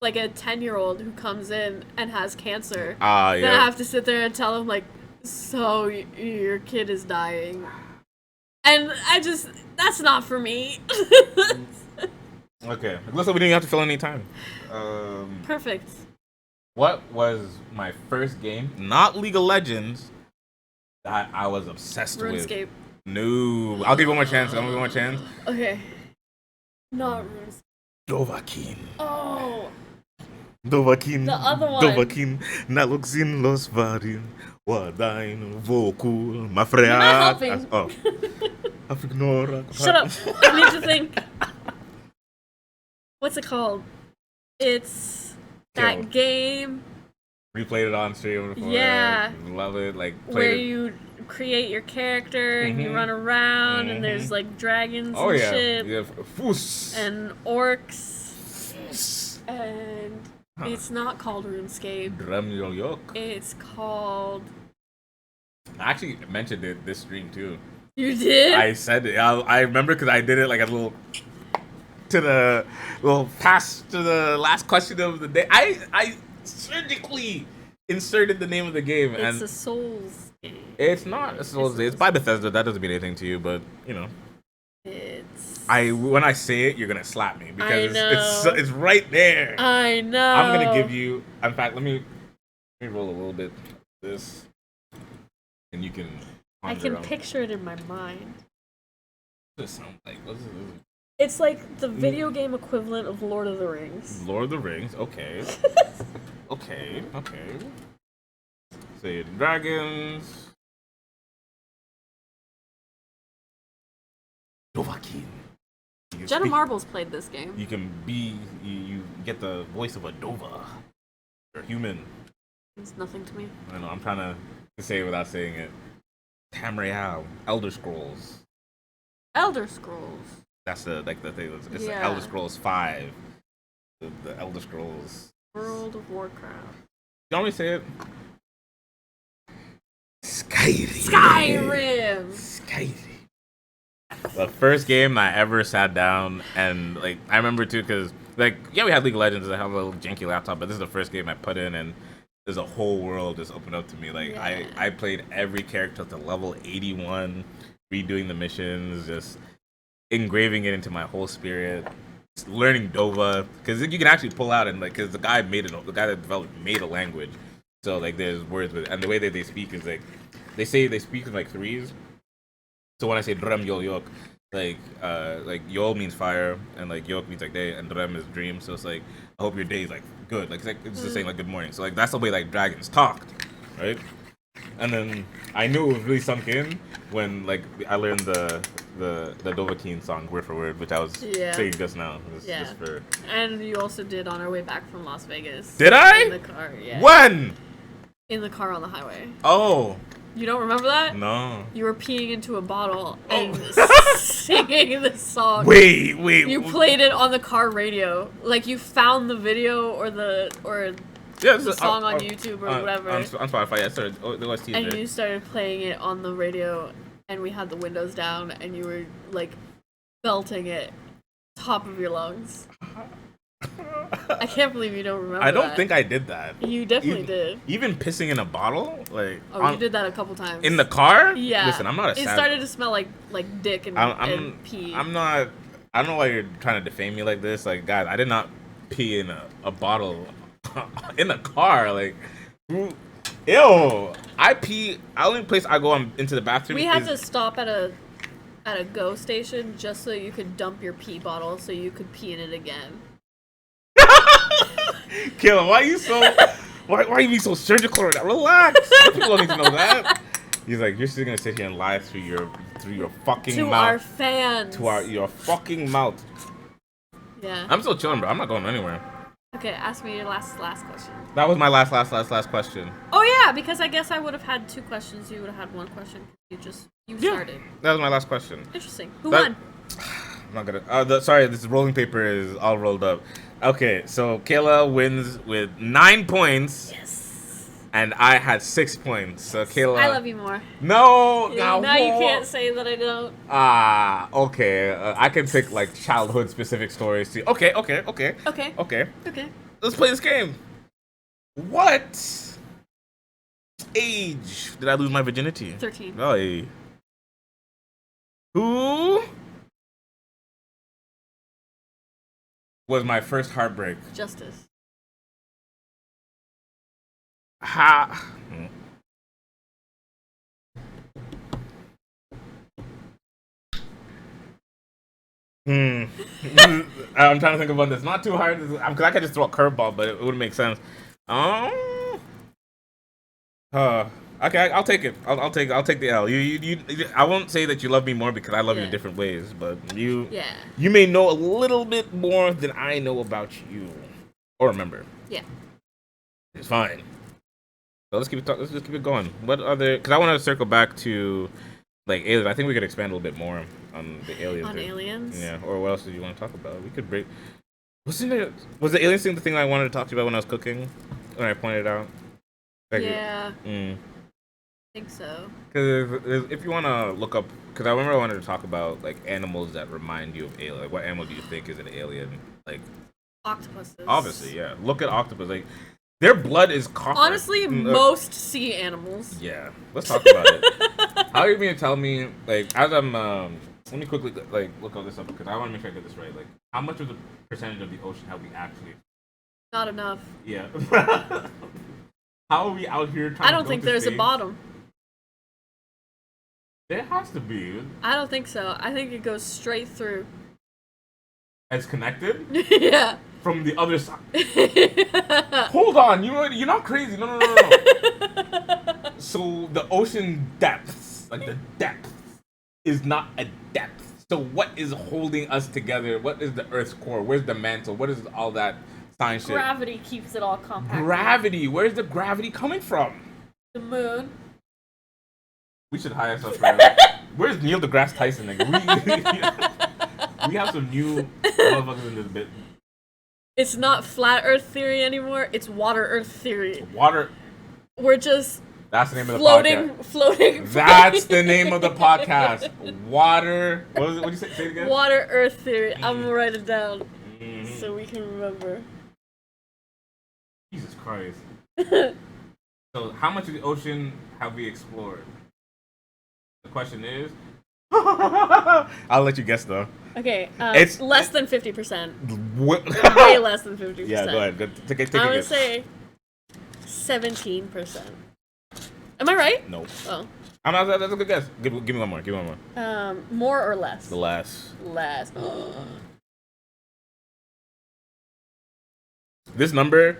10-year-old who comes in and has cancer, then I have to sit there and tell him, like, so your kid is dying. And that's not for me. Okay. Listen, we didn't have to fill any time. Perfect. What was my first game, not League of Legends, that I was obsessed with? RuneScape. No. I'll give you one more chance. Okay. Not RuneScape. Dovahkiin. Oh. Dovahkiin. The other one. Dovahkiin. Naluksin los varin. Wadain vokul. Mafreat. You're not helping. Oh. Afignora. Shut up. I need to think. What's it called? It's that game. Replayed it on stream before. Yeah. Love it. Like where you create your character and you run around and there's like dragons and shit. Yeah. Foos. And orcs. And it's not called RuneScape. It's called. I actually mentioned it this stream too. You did? I said it. I remember because I did it like a little pass to the last question of the day. I surgically inserted the name of the game, It's and a Souls game. it's not a Souls. It's by Bethesda. That doesn't mean anything to you, but you know. When I say it, you're gonna slap me because it's right there. I know. I'm gonna give you. In fact, let me roll a little bit of this, and you can. I can picture it in my mind. What does it sound like? What is it? It's like the video game equivalent of Lord of the Rings. Lord of the Rings. Okay. okay. Say dragons. Doja Cat. Jenna Marbles played this game. You can be you get the voice of a Dova. You're human. It's nothing to me. I know. I'm trying to say it without saying it. Tamriel. Elder Scrolls. Elder Scrolls. That's the thing. It's the Elder Scrolls 5. The Elder Scrolls. World of Warcraft. You want me to say it? Skyrim. The first game I ever sat down and like I remember too because like we had League of Legends. I have a little janky laptop, but this is the first game I put in and there's a whole world just opened up to me. Like I played every character to level 81, redoing the missions, just engraving it into my whole spirit. Learning Dova because you can actually pull out and like because the guy that developed made a language, so like there's words with it. And the way that they speak is like they speak in like threes. So when I say Drem Yol Yok, like Yol means fire and like Yok means like day and Drem is dream. So it's like I hope your day is like good. Like it's just saying like good morning. So like that's the way like dragons talked, right? And then I knew it was really sunk in when like I learned the Doja Cat song word for word, which I was saying just now. Just for... And you also did on our way back from Las Vegas. Did I? In the car, yeah. When? In the car on the highway. Oh. You don't remember that? No. You were peeing into a bottle and singing this song. Wait. You played it on the car radio. Like you found the video or the song on YouTube or whatever. On Spotify, I started OST and you started playing it on the radio, and we had the windows down, and you were like belting it top of your lungs. I can't believe you don't remember. I don't think I did that. You definitely did. Even pissing in a bottle, like you did that a couple times in the car. Yeah. Listen, I'm not a. It started to smell like dick and pee. I'm not. I don't know why you're trying to defame me like this. Like, guys, I did not pee in a bottle in the car. Like, ew. I pee. The only place I go into the bathroom. We had to stop at a go station just so you could dump your pee bottle so you could pee in it again. Kayla, why are you so you being so surgical right now? Relax. People don't need to know that. He's like, you're still gonna sit here and lie through your fucking mouth. To our fans. Your fucking mouth. Yeah. I'm still chilling, bro. I'm not going anywhere. Okay, ask me your last question. That was my last question. Oh yeah, because I guess I would have had 2 questions. You would have had 1 question. You started. That was my last question. Interesting. Who won? I'm not gonna. Sorry, this rolling paper is all rolled up. Okay, so Kayla wins with 9 points. Yes. And I had 6 points. So Kayla. I love you more. No. Now you can't say that I don't. Okay. I can pick like childhood specific stories too. Okay. Let's play this game. What age did I lose my virginity? 13. Oh, hey. Who was my first heartbreak? Justice. I'm trying to think of one that's not too hard because I could just throw a curveball, but it wouldn't make sense. Okay, I'll take it. I'll take the L. You I won't say that you love me more because I love you in different ways, but you may know a little bit more than I know about you or remember. Yeah, it's fine. So let's just keep it going. What other? Because I want to circle back to like aliens. I think we could expand a little bit more on the aliens. On aliens. Yeah. Or what else did you want to talk about? We could break. Was the aliens thing the thing I wanted to talk to you about when I was cooking? When I pointed out. Yeah. I think so. Because if you want to look up, because I remember I wanted to talk about like animals that remind you of alien. Like, what animal do you think is an alien? Like octopuses. Obviously, yeah. Look at octopus. Like Their blood is copper. Honestly, most sea animals. Yeah, let's talk about it. How are you going to tell me, like, as I'm, let me quickly, like, look all this up, because I want to make sure I get this right. Like, how much of the percentage of the ocean have we actually? Not enough. Yeah. How are we out here trying I don't think there's a bottom. There has to be. I don't think so. I think it goes straight through. It's connected? Yeah. From the other side. Hold on, you're not crazy. No. So the ocean depths, like the depth, is not a depth. So what is holding us together? What is the Earth's core? Where's the mantle? What is all that science shit? Gravity keeps it all compact. Gravity? Where's the gravity coming from? The moon. We should hire ourselves for Where's Neil deGrasse Tyson? Like, we have some new motherfuckers in this bit. It's not flat Earth theory anymore. It's water Earth theory. Water. We're just. That's the name of the podcast. Floating. That's the name of the podcast. Water. What was it? What did you say? Say it again. Water Earth theory. I'm gonna write it down so we can remember. Jesus Christ. So, how much of the ocean have we explored? The question is. I'll let you guess though. Okay, it's less than 50%. Way less than 50%. Yeah, go ahead. Take I would say 17%. Am I right? No. Oh. That's a good guess. Give me one more. Give me one more. More or less? Less. Less. This number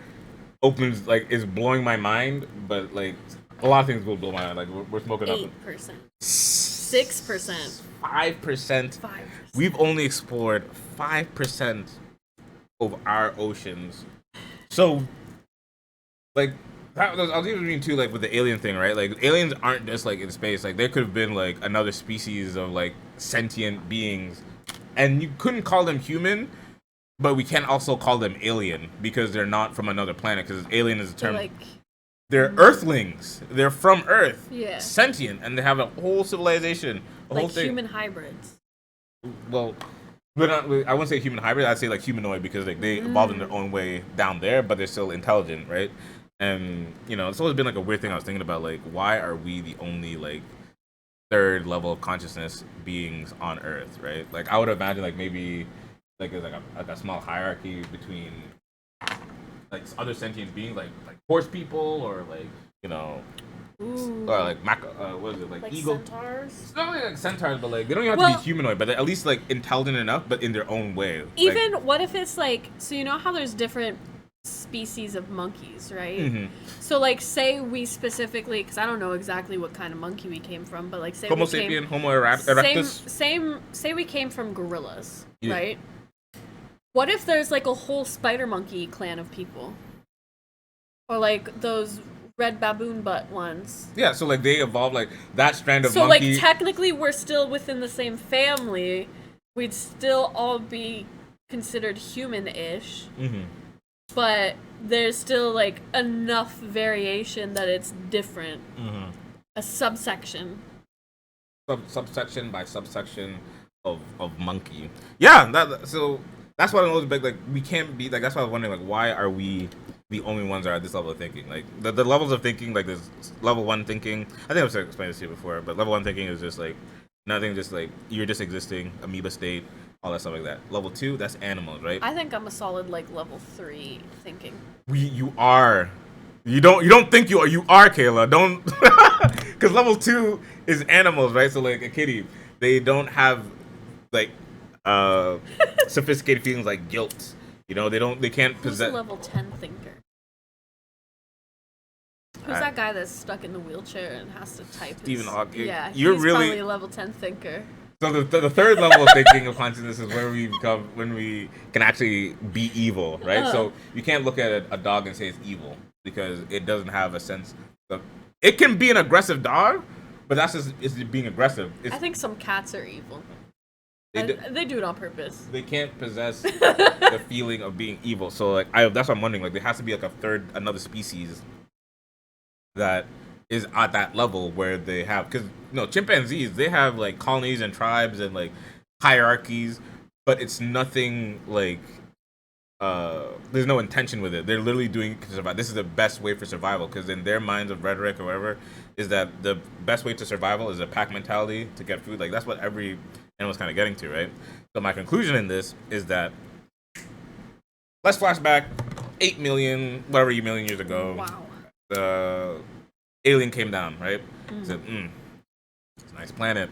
opens is blowing my mind, but like a lot of things will blow my mind. Like we're smoking 8%. 6%. 5%. We've only explored 5% of our oceans. So, like, I was even reading too, like with the alien thing, right? Like, aliens aren't just like in space. Like, there could have been like another species of like sentient beings, and you couldn't call them human, but we can't also call them alien because they're not from another planet. Because alien is a term. They're Earthlings. They're from Earth. Yeah. Sentient, and they have a whole civilization. Whole thing. Human hybrids. Well, I wouldn't say human hybrid. I'd say like humanoid because like they evolved in their own way down there, but they're still intelligent, right? And it's always been like a weird thing I was thinking about. Like, why are we the only like third level of consciousness beings on Earth, right? Like, I would imagine like maybe like there's like a small hierarchy between like other sentient beings, like horse people, or like or like what is it, like eagle centaurs? It's not like centaurs, but like they don't even have to be humanoid, but they're at least like intelligent enough, but in their own way. Even what if it's like, so you know how there's different species of monkeys, right? Mm-hmm. So like, say we specifically, because I don't know exactly what kind of monkey we came from, but like say Homo sapien, Homo erectus. Say we came from gorillas, right? What if there's like a whole spider monkey clan of people? Or like those red baboon butt ones. Yeah, so like they evolved like that strand of monkey. So like technically we're still within the same family. We'd still all be considered human-ish. Mm-hmm. But there's still like enough variation that it's different. Mm-hmm. A subsection. Subsection by subsection of monkey. Yeah, so that's why I'm always like we can't be like. That's why I was wondering like why are we the only ones that are at this level of thinking? Like the levels of thinking, like there's level 1 thinking. I think I've explained this to you before, but level 1 thinking is just like nothing, just like you're just existing, amoeba state, all that stuff like that. Level 2, that's animals, right? I think I'm a solid like level 3 thinking. You are. You don't think you are. You are, Kayla. Don't, because level 2 is animals, right? So like a kitty, they don't have like sophisticated feelings like guilt. They can't possess. Who's a level 10 thinker? Who's that guy that's stuck in the wheelchair and has to type? Stephen Hawking. Yeah, he's probably a level 10 thinker. So the third level of thinking of consciousness is where we become when we can actually be evil, right? So you can't look at a dog and say it's evil because it doesn't have a sense of. It can be an aggressive dog, but that's just it's being aggressive. I think some cats are evil. They do it on purpose. They can't possess the feeling of being evil. So like that's what I'm wondering. Like there has to be like another species that is at that level where they have, because chimpanzees, they have like colonies and tribes and like hierarchies, but it's nothing like there's no intention with it. They're literally doing to survive. This is the best way for survival, because in their minds of rhetoric or whatever, is that the best way to survival is a pack mentality to get food. Like that's what every animal's kind of getting to, right? So my conclusion in this is that let's flash back 8 million, whatever million years ago. Wow. The alien came down, right? Said, it's a nice planet,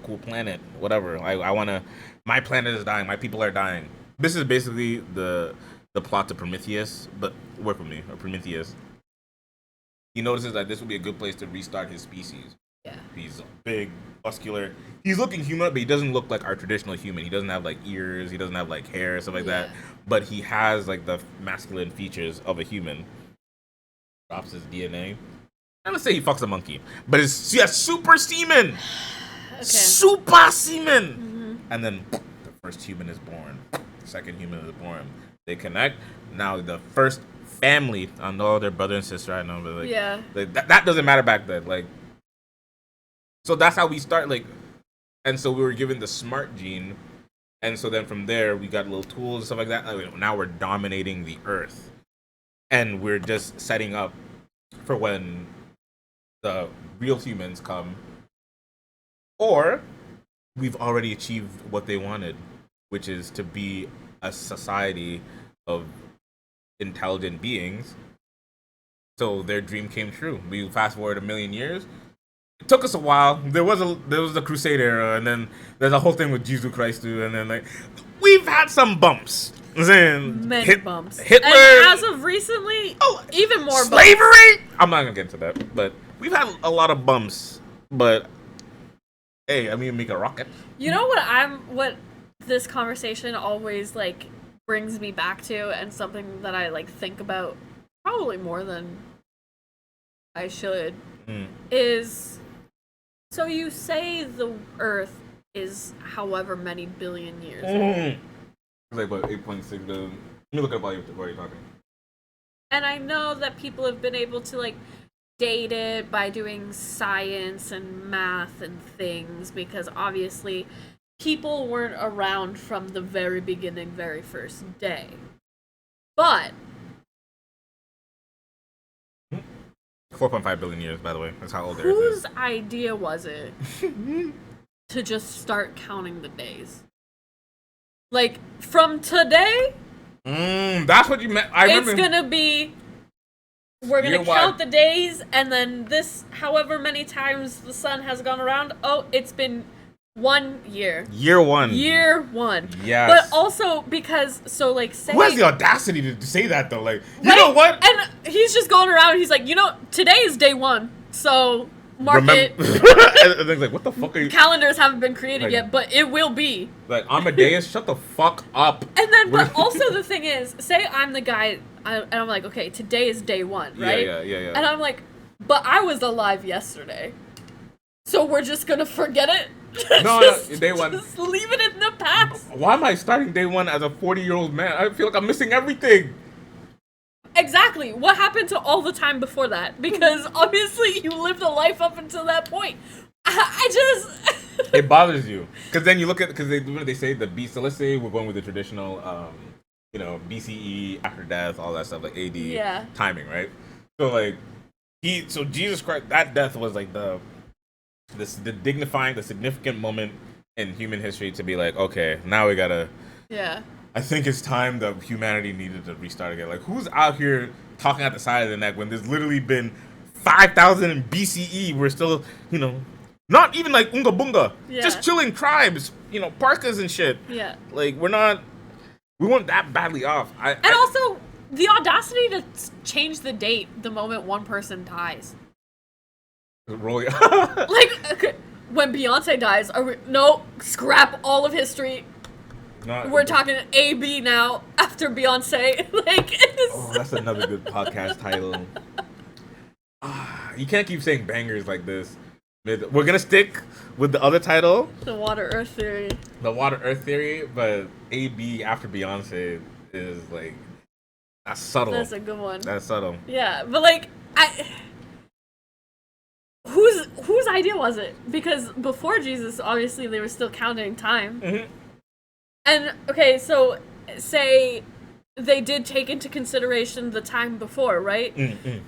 cool planet, whatever. I wanna. My planet is dying. My people are dying. This is basically the plot to Prometheus, but work with me, or Prometheus. He notices that this would be a good place to restart his species. Yeah. He's big, muscular. He's looking human, but he doesn't look like our traditional human. He doesn't have like ears. He doesn't have like hair, stuff like that. But he has like the masculine features of a human. Drops his DNA. I'm gonna say he fucks a monkey, but he has super semen. Okay. Super semen. And then the first human is born. The second human is born. They connect. Now the first family, I know their brother and sister. I know, but like, that doesn't matter back then. Like, so that's how we start. Like, and so we were given the smart gene, and so then from there we got little tools and stuff like that. Like, now we're dominating the earth, and we're just setting up for when the real humans come, or we've already achieved what they wanted, which is to be a society of intelligent beings. So their dream came true. We fast forward 1 million years. It took us a while. There was the Crusade era, and then there's a whole thing with Jesus Christ too, and then like we've had some bumps. Many bumps. Hitler, and as of recently, even more slavery. Bumps. I'm not gonna get into that, but we've had a lot of bumps. But hey, I mean, make a rocket. You know what this conversation always like brings me back to, and something that I like think about probably more than I should, is so you say the Earth is however many billion years old. It's like what, 8.6 billion. Let me look up while you're talking. And I know that people have been able to like date it by doing science and math and things, because obviously people weren't around from the very beginning, very first day. But 4.5 billion years, by the way. That's how old Earth is. Whose idea was it to just start counting the days? Like, from today, that's what you meant. It's gonna be, we're gonna count the days, and then this, however many times the sun has gone around, it's been 1 year. Year one. Yes. But also because, so like, say... Who has the audacity to say that, though? Like, you know what? And he's just going around, and he's like, today is day 1, so... Mark it. And they're like, what the fuck are you? Calendars haven't been created yet, but it will be. Like, Amadeus, shut the fuck up. And then, but also the thing is, say I'm the guy, and I'm like, okay, today is day 1, right? Yeah. And I'm like, but I was alive yesterday. So we're just gonna forget it? No, day 1. Just leave it in the past. Why am I starting day 1 as a 40-year-old man? I feel like I'm missing everything. Exactly. What happened to all the time before that? Because obviously you lived a life up until that point. I just... It bothers you. Because then you look at... Because they say the beast... So let's say we're going with the traditional, BCE, after death, all that stuff, like AD timing, right? So, like, So Jesus Christ... That death was, like, the dignifying, the significant moment in human history to be like, okay, now we gotta... Yeah. I think it's time that humanity needed to restart again. Like, who's out here talking at the side of the neck when there's literally been 5,000 in BCE? We're still, not even like Unga Bunga. Yeah. Just chilling tribes, parkas and shit. Yeah. Like, we weren't that badly off. Also, the audacity to change the date the moment one person dies. Roll Like, okay, when Beyonce dies, scrap all of history. We're talking AB now after Beyonce. That's another good podcast title. You can't keep saying bangers like this. We're gonna stick with the other title, The Water Earth Theory. The Water Earth Theory, but AB after Beyonce is like, that's subtle. That's a good one. That's subtle. Yeah, but like whose idea was it? Because before Jesus, obviously they were still counting time. Mm-hmm. And, okay, so, say they did take into consideration the time before, right?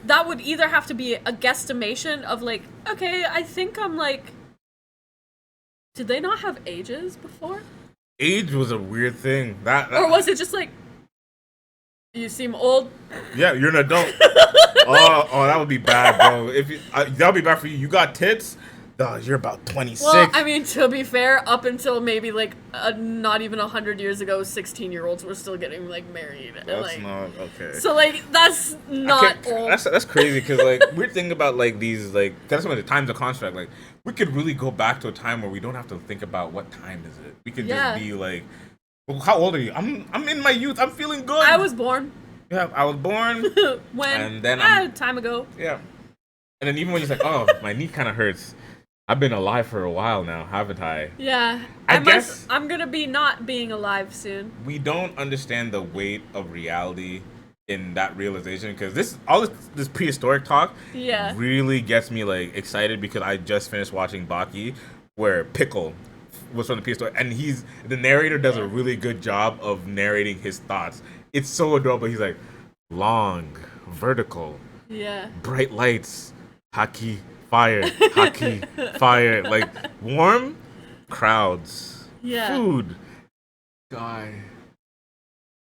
That would either have to be a guesstimation of like, okay, I think I'm like, did they not have ages before? Age was a weird thing. Or was it just like, you seem old? Yeah, you're an adult. Oh, that would be bad, bro. That would be bad for you. You got tits? You're about 26. Well, I mean, to be fair, up until maybe like not even 100 years ago, 16-year-olds were still getting like married. That's not okay. So like that's not old. That's crazy because like we're thinking about like these like that's when the times of construct. Like we could really go back to a time where we don't have to think about what time is it. We could just be like, well, how old are you? I'm in my youth. I'm feeling good. I was born. Yeah, I was born when and then time ago. Yeah, and then even when you're like, oh, my knee kind of hurts. I've been alive for a while now, haven't I? Yeah. I guess I'm going to be not being alive soon. We don't understand the weight of reality in that realization because this prehistoric talk really gets me like excited because I just finished watching Baki where Pickle was from the prehistoric and the narrator does a really good job of narrating his thoughts. It's so adorable. He's like, long, vertical, bright lights, haki, fire, hockey, fire, like warm crowds, food, guy,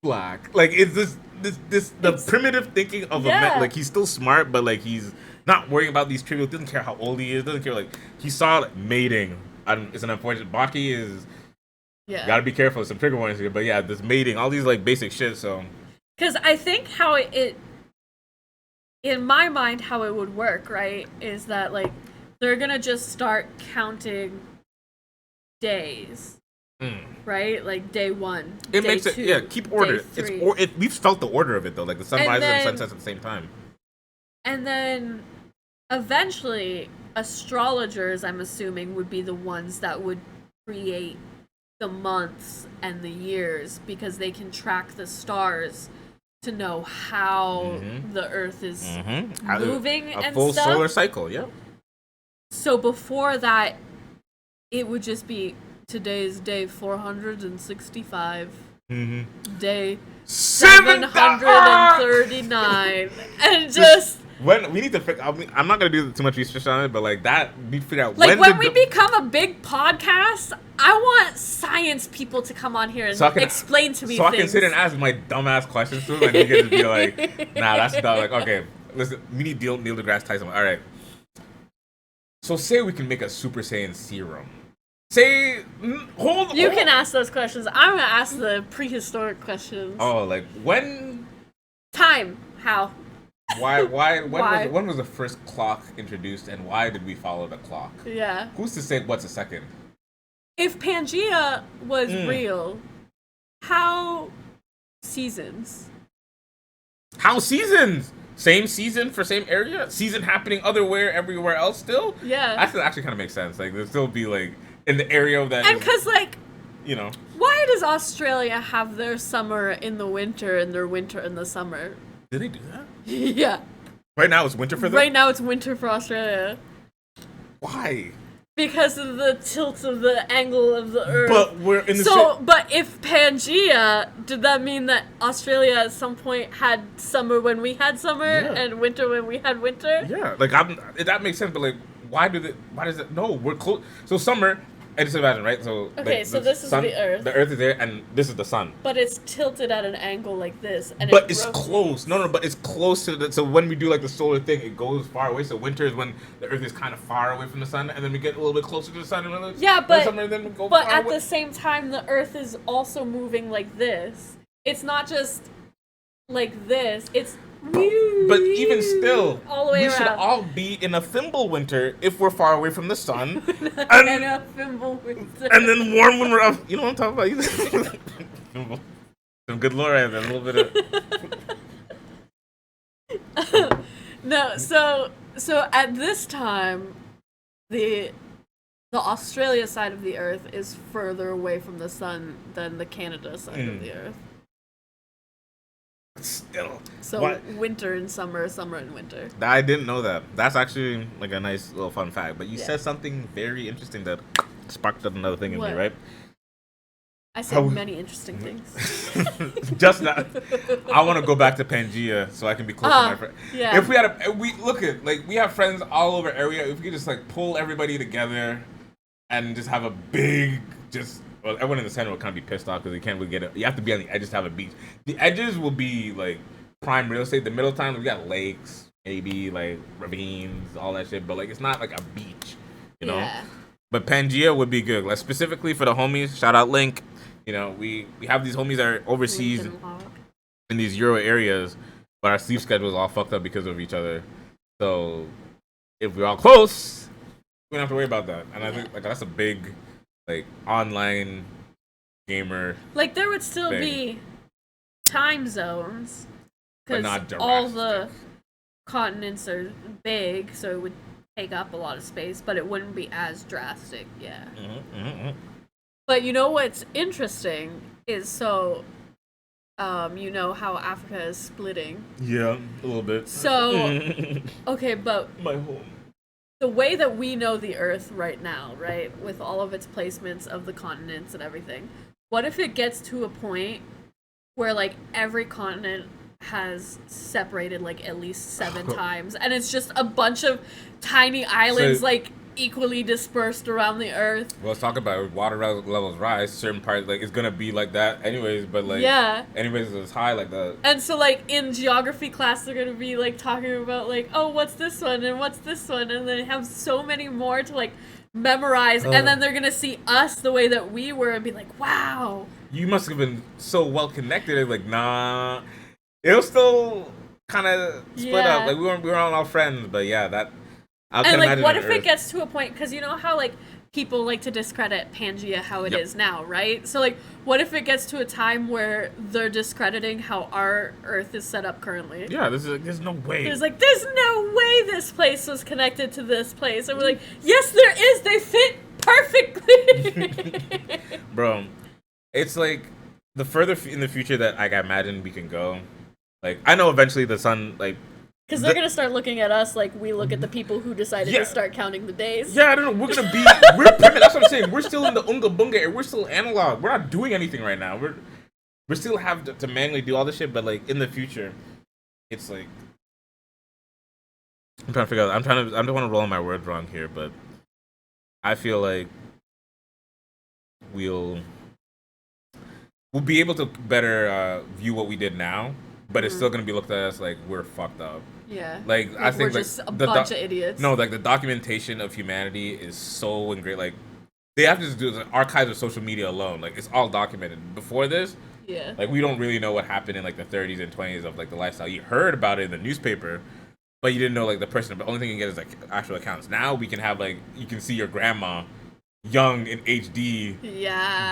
black. Like it's the primitive thinking of a man. Like he's still smart, but like he's not worrying about these trivial. Doesn't care how old he is. Doesn't care. Like he saw like, mating. It's an unfortunate. Baki is. Gotta be careful. Some trigger warnings here, but yeah, this mating, all these like basic shit. So. Because I think how it in my mind, how it would work, right, is that, like, they're gonna just start counting days, right? Like, day 1, it day makes 2, it, yeah, keep order. We've felt the order of it, though, like the sunrise and the sunsets at the same time. And then, eventually, astrologers, I'm assuming, would be the ones that would create the months and the years, because they can track the stars to know how the Earth is moving and stuff. A full solar cycle, So before that, it would just be today's day 465, day 739, and just. When we need to figure, I'm not gonna do too much research on it, but like that, we figure out like when we become a big podcast. I want science people to come on here and explain to me things. So I can sit and ask my dumbass questions to them, and you can just be like, "Nah, that's dumb." Like, okay, listen, we need Neil deGrasse Tyson. All right. So say we can make a Super Saiyan serum. You can ask those questions. I'm gonna ask the prehistoric questions. Oh, like when? Time. How? Why? When was the first clock introduced, and why did we follow the clock? Yeah. Who's to say what's a second? If Pangea was real, how seasons? How seasons? Same season for same area? Season happening everywhere else still? Yeah. That actually kind of makes sense. Like, there'd still be, like, in the area of that. And because, like, you know. Why does Australia have their summer in the winter and their winter in the summer? Did they do that? Yeah. Right now it's winter for them? Right now it's winter for Australia. Why? Because of the tilt of the angle of the Earth. But we're in the but if Pangea, did that mean that Australia at some point had summer when we had summer and winter when we had winter? Yeah, like that makes sense. But like, why does it? No, we're close. So summer. I just imagine, right? So okay, like, so this is the Earth. The Earth is there, and this is the sun. But it's tilted at an angle like this, and but it's close. No, but it's close to the. So when we do like the solar thing, it goes far away. So winter is when the Earth is kind of far away from the sun, and then we get a little bit closer to the sun. And but at the same time, the Earth is also moving like this. It's not just like this. It's. But even still, all the way we should all be in a thimble winter if we're far away from the sun. And in a thimble winter. And then warm when we're up. You know what I'm talking about? Some good lore and a little bit of. No, so at this time, the Australia side of the Earth is further away from the sun than the Canada side of the Earth. Still. So winter and summer, summer and winter. I didn't know that. That's actually like a nice little fun fact. But you said something very interesting that sparked up another thing in me, right? I said many interesting things. Just not. I want to go back to Pangea so I can be close to my friend. Yeah. If we had we look at we have friends all over area. If we could just like pull everybody together and just have a big well, everyone in the center will kind of be pissed off because they can't really get it. You have to be on the edges to have a beach. The edges will be like prime real estate. The middle times we got lakes, maybe like ravines, all that shit. But like it's not like a beach, you know. Yeah. But Pangea would be good. Like specifically for the homies. Shout out Link. You know, we have these homies that are overseas in these Euro areas, but our sleep schedule is all fucked up because of each other. So if we're all close, we don't have to worry about that. And I think like that's a big like online gamer. Like there would still be time zones because all the continents are big, so it would take up a lot of space, but it wouldn't be as drastic. Yeah. But you know what's interesting is you know how Africa is splitting. Yeah, a little bit. So okay, but my home. The way that we know the Earth right now, right, with all of its placements of the continents and everything, what if it gets to a point where, like, every continent has separated, like, at least 7 times, and it's just a bunch of tiny islands, like, equally dispersed around the Earth? Well, let's talk about it. Water levels rise. Certain parts, like, it's gonna be like that anyways, but, like, anyways, it's high like that. And so, like, in geography class, they're gonna be, like, talking about, like, oh, what's this one, and what's this one, and they have so many more to, like, memorize, and then they're gonna see us the way that we were and be like, wow. You must have been so well connected. Like, nah. It'll still kind of split up. Like, we were all friends, but yeah, that... And like, what if it gets to a point? Because you know how like people like to discredit Pangea how it is now, right? So like, what if it gets to a time where they're discrediting how our Earth is set up currently? Yeah, there's no way. There's no way this place was connected to this place, and we're like, yes, there is. They fit perfectly. Bro, it's like the further in the future that like, I imagine we can go. Like, I know eventually the sun like. Because they're going to start looking at us like we look at the people who decided to start counting the days. Yeah, I don't know. We're going to be... We're primitive. That's what I'm saying. We're still in the Unga Bunga era. We're still analog. We're not doing anything right now. We still have to manually do all this shit, but, like, in the future, it's like... I'm trying to figure out... I don't want to roll my words wrong here, but I feel like we'll be able to better view what we did now, but it's still going to be looked at as, like, we're fucked up. Yeah. Like I think we're just a bunch of idiots. No, like the documentation of humanity is so great. Like they have to just do the archives of social media alone. Like it's all documented. Before this, like we don't really know what happened in like the 30s and 20s of like the lifestyle. You heard about it in the newspaper, but you didn't know like the person. The only thing you can get is like actual accounts. Now we can have like you can see your grandma young in HD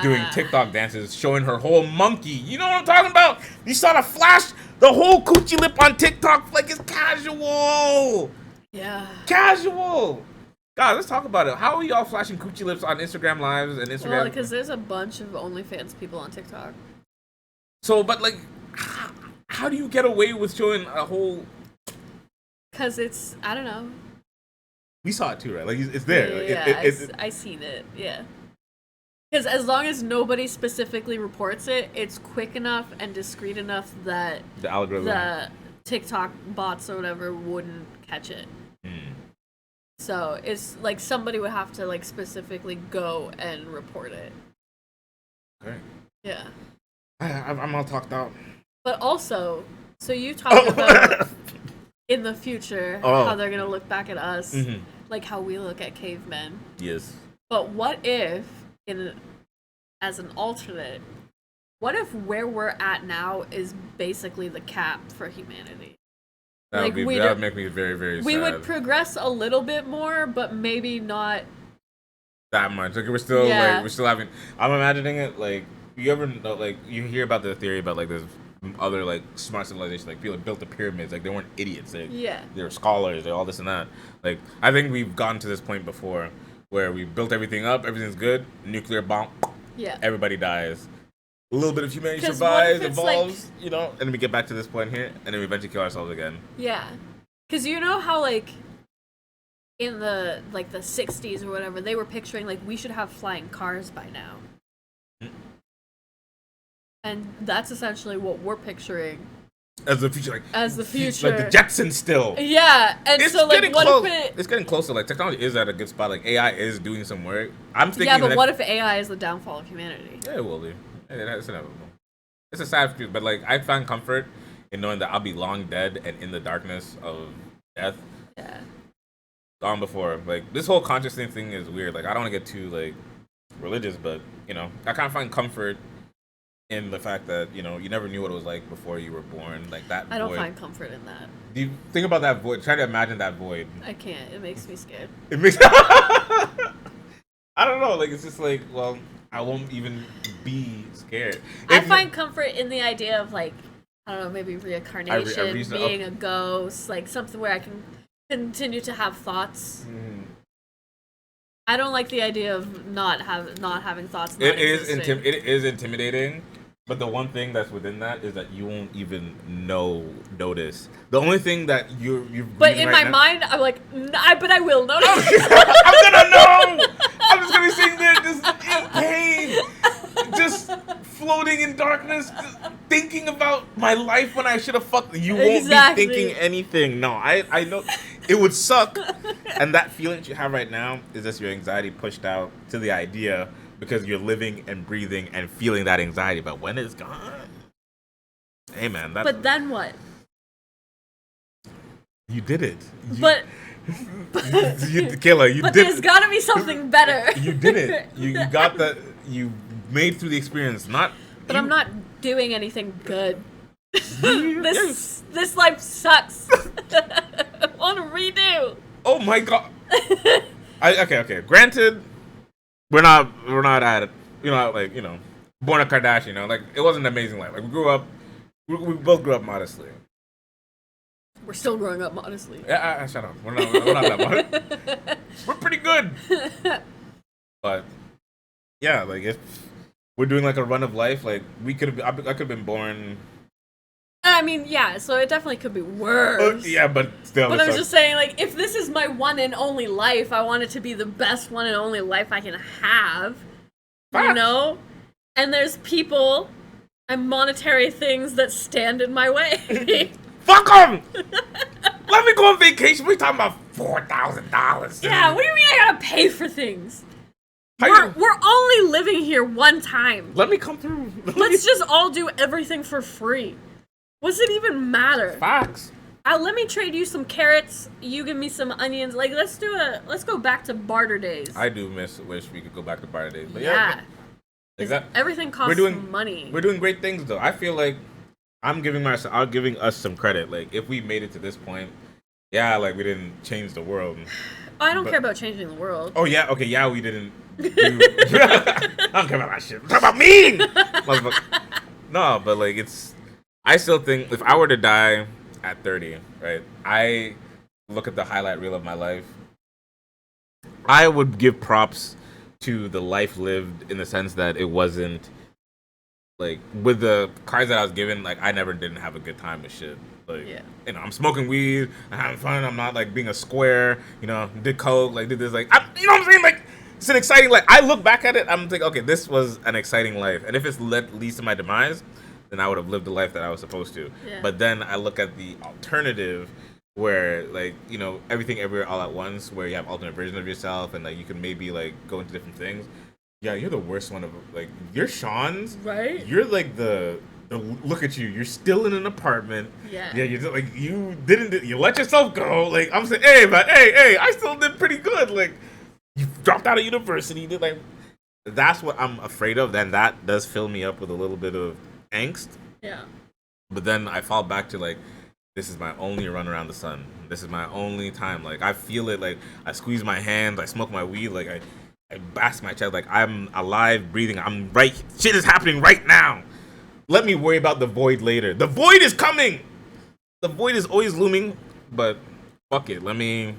doing TikTok dances, showing her whole monkey. You know what I'm talking about? You saw the flash. The whole coochie lip on TikTok, like, it's casual. Yeah. Casual. God, let's talk about it. How are y'all flashing coochie lips on Instagram Lives and Instagram? Well, because there's a bunch of OnlyFans people on TikTok. So, but, like, how do you get away with showing a whole... Because it's, I don't know. We saw it too, right? Like, it's there. Yeah, I seen it, yeah. Because as long as nobody specifically reports it, it's quick enough and discreet enough that the algorithm, the TikTok bots or whatever wouldn't catch it. So it's like somebody would have to like specifically go and report it. Okay. Yeah. I'm all talked out. But also, so you talked about in the future how they're gonna look back at us, like how we look at cavemen. Yes. But what if as an alternate, what if where we're at now is basically the cap for humanity? That would make me very, very sad. We would progress a little bit more, but maybe not that much. Like we're still having. I'm imagining it like you ever know, like you hear about the theory about like this other like smart civilization, like people that built the pyramids, like they weren't idiots. They were scholars. They're all this and that. Like I think we've gotten to this point before. Where we built everything up, everything's good, nuclear bomb, everybody dies. A little bit of humanity survives, evolves, like, you know, and then we get back to this point here, and then we eventually kill ourselves again. Yeah. Because you know how, like, in the 60s or whatever, they were picturing, like, we should have flying cars by now. And that's essentially what we're picturing. As the future, as the future. Like the Jetsons still. Yeah, and it's so like what if it's getting closer. Like technology is at a good spot. Like AI is doing some work. I'm thinking. Yeah, but what if AI is the downfall of humanity? Yeah, it will be. It's inevitable. It's a sad truth, but like I find comfort in knowing that I'll be long dead and in the darkness of death. Yeah. Gone before. Like this whole consciousness thing is weird. Like I don't want to get too like religious, but you know, I kind of find comfort in the fact that you know you never knew what it was like before you were born. Like that. I don't find comfort in that. Do you think about that void? Try to imagine that void. I can't. It makes me scared. It makes. I don't know. Like it's just like, well, I won't even be scared. I find comfort in the idea of like, I don't know, maybe reincarnation, being a ghost, like something where I can continue to have thoughts. Mm-hmm. I don't like the idea of not having thoughts. It is intimidating, but the one thing that's within that is that you won't even notice. The only thing that you're. But in my mind, I'm like, but I will notice. I'm gonna know. I'm just gonna be sitting there, just in pain, just floating in darkness, just thinking about my life when I should have fucked. You won't be thinking anything. No, I know. It would suck. And that feeling that you have right now is just your anxiety pushed out to the idea because you're living and breathing and feeling that anxiety. But when it's gone, hey man. But then what? You did it. Kayla, you but did. There's gotta be something better. You did it. You got that. You made through the experience. But I'm not doing anything good. This life sucks. I want to redo. Oh my god. Okay. Granted, we're not at it. You know, like born a Kardashian. You know, like it wasn't an amazing life. Like we both grew up modestly. We're still growing up modestly. Yeah, shut up. We're not that modest. We're pretty good. But yeah, like if we're doing like a run of life, like I could have been born. I mean, yeah, so it definitely could be worse. Yeah, but still. But I'm just saying, like, if this is my one and only life, I want it to be the best one and only life I can have. You know? And there's people and monetary things that stand in my way. Fuck them! Let me go on vacation. We're talking about $4,000. Yeah, what do you mean I gotta pay for things? We're only living here one time. Let me come through. Let's just all do everything for free. What's it even matter? Facts. Let me trade you some carrots. You give me some onions. Like, let's go back to barter days. I do wish we could go back to barter days. But yeah. Everything costs money. We're doing great things though. I feel like I'm giving us some credit. Like if we made it to this point, yeah, like we didn't change the world. I don't care about changing the world. Oh yeah, okay, yeah, we didn't. I don't care about that shit. I'm talking about me. No, but like I still think if I were to die at 30, right? I look at the highlight reel of my life. I would give props to the life lived in the sense that it wasn't like with the cards that I was given. Like I never didn't have a good time with shit. Like I'm smoking weed, I'm having fun. I'm not like being a square. Did coke, like did this, like you know what I'm saying? Like it's an exciting. Like I look back at it, I'm thinking, okay, this was an exciting life. And if it's leads to my demise, then I would have lived the life that I was supposed to. Yeah. But then I look at the alternative where, like, everything everywhere all at once, where you have alternate versions of yourself and, like, you can maybe, like, go into different things. Yeah, you're the worst one of, like, you're Sean's. Right? You're, like, the look at you. You're still in an apartment. Yeah. Yeah, you're like, you let yourself go. Like, I'm saying, hey, I still did pretty good. Like, you dropped out of university. You did, like, that's what I'm afraid of. Then that does fill me up with a little bit of angst. Yeah. But then I fall back to like, this is my only run around the sun. This is my only time. Like I feel it. Like I squeeze my hands. I smoke my weed. Like I bask my chest. Like I'm alive, breathing. I'm right. Shit is happening right now. Let me worry about the void later. The void is coming. The void is always looming. But fuck it. Let me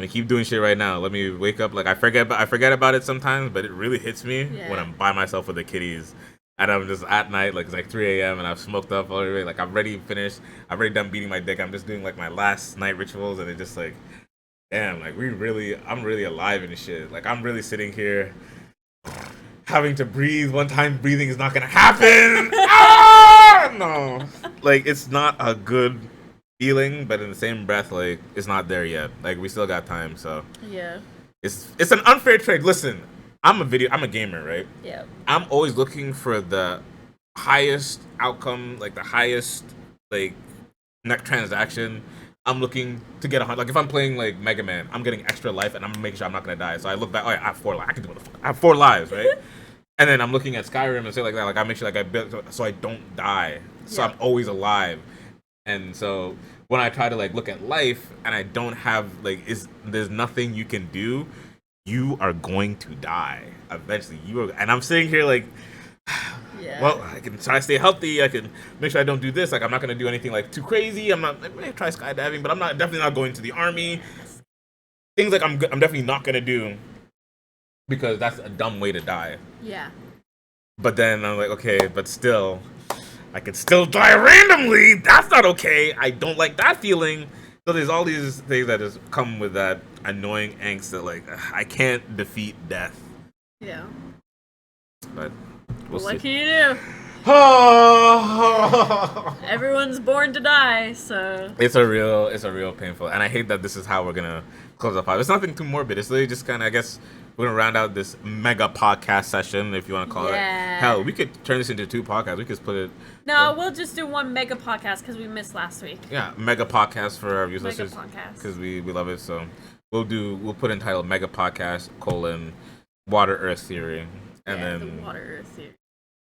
keep doing shit right now. Let me wake up. Like I forget about it sometimes, but it really hits me when I'm by myself with the kitties. And I'm just at night, like it's like 3 a.m. and I've smoked up already. Like I'm ready, finished. I've already done beating my dick. I'm just doing like my last night rituals, and it's just like, damn, like I'm really alive and shit. Like I'm really sitting here. having to breathe one time, breathing is not gonna happen. Ah, no, like it's not a good feeling, but in the same breath, like it's not there yet. Like we still got time, so Yeah. it's an unfair trade. Listen, I'm a gamer, right? Yeah. I'm always looking for the highest outcome, like the highest like net transaction. I'm looking to get like if I'm playing like Mega Man, I'm getting extra life and I'm making sure I'm not gonna die. So I look back, oh yeah, I have 4 lives. I can do what the fuck. I have 4 lives, right? And then I'm looking at Skyrim and say like that, like I make sure like I build so I don't die. So I'm always alive. And so when I try to like look at life and I don't have like there's nothing you can do, you are going to die eventually. And I'm sitting here like, well, I can try to stay healthy. I can make sure I don't do this. Like I'm not gonna do anything like too crazy. I'm not. I may try skydiving, but I'm definitely not going to the army. Things like I'm definitely not gonna do because that's a dumb way to die. Yeah. But then I'm like, okay, but still, I can still die randomly. That's not okay. I don't like that feeling. So there's all these things that just come with that annoying angst that like I can't defeat death. Yeah. But what see. can you do? Everyone's born to die, so it's a real painful, and I hate that this is how we're gonna close up. It's nothing too morbid. It's literally just kind of, I guess, we're gonna round out this mega podcast session, if you want to call it. Hell, we could turn this into 2 podcasts. We could split it. No, we'll just do 1 mega podcast because we missed last week. Yeah, mega podcast for our viewers listeners podcast because we love it. So we'll put in title mega podcast : Water Earth Theory, and then the Water Earth Theory.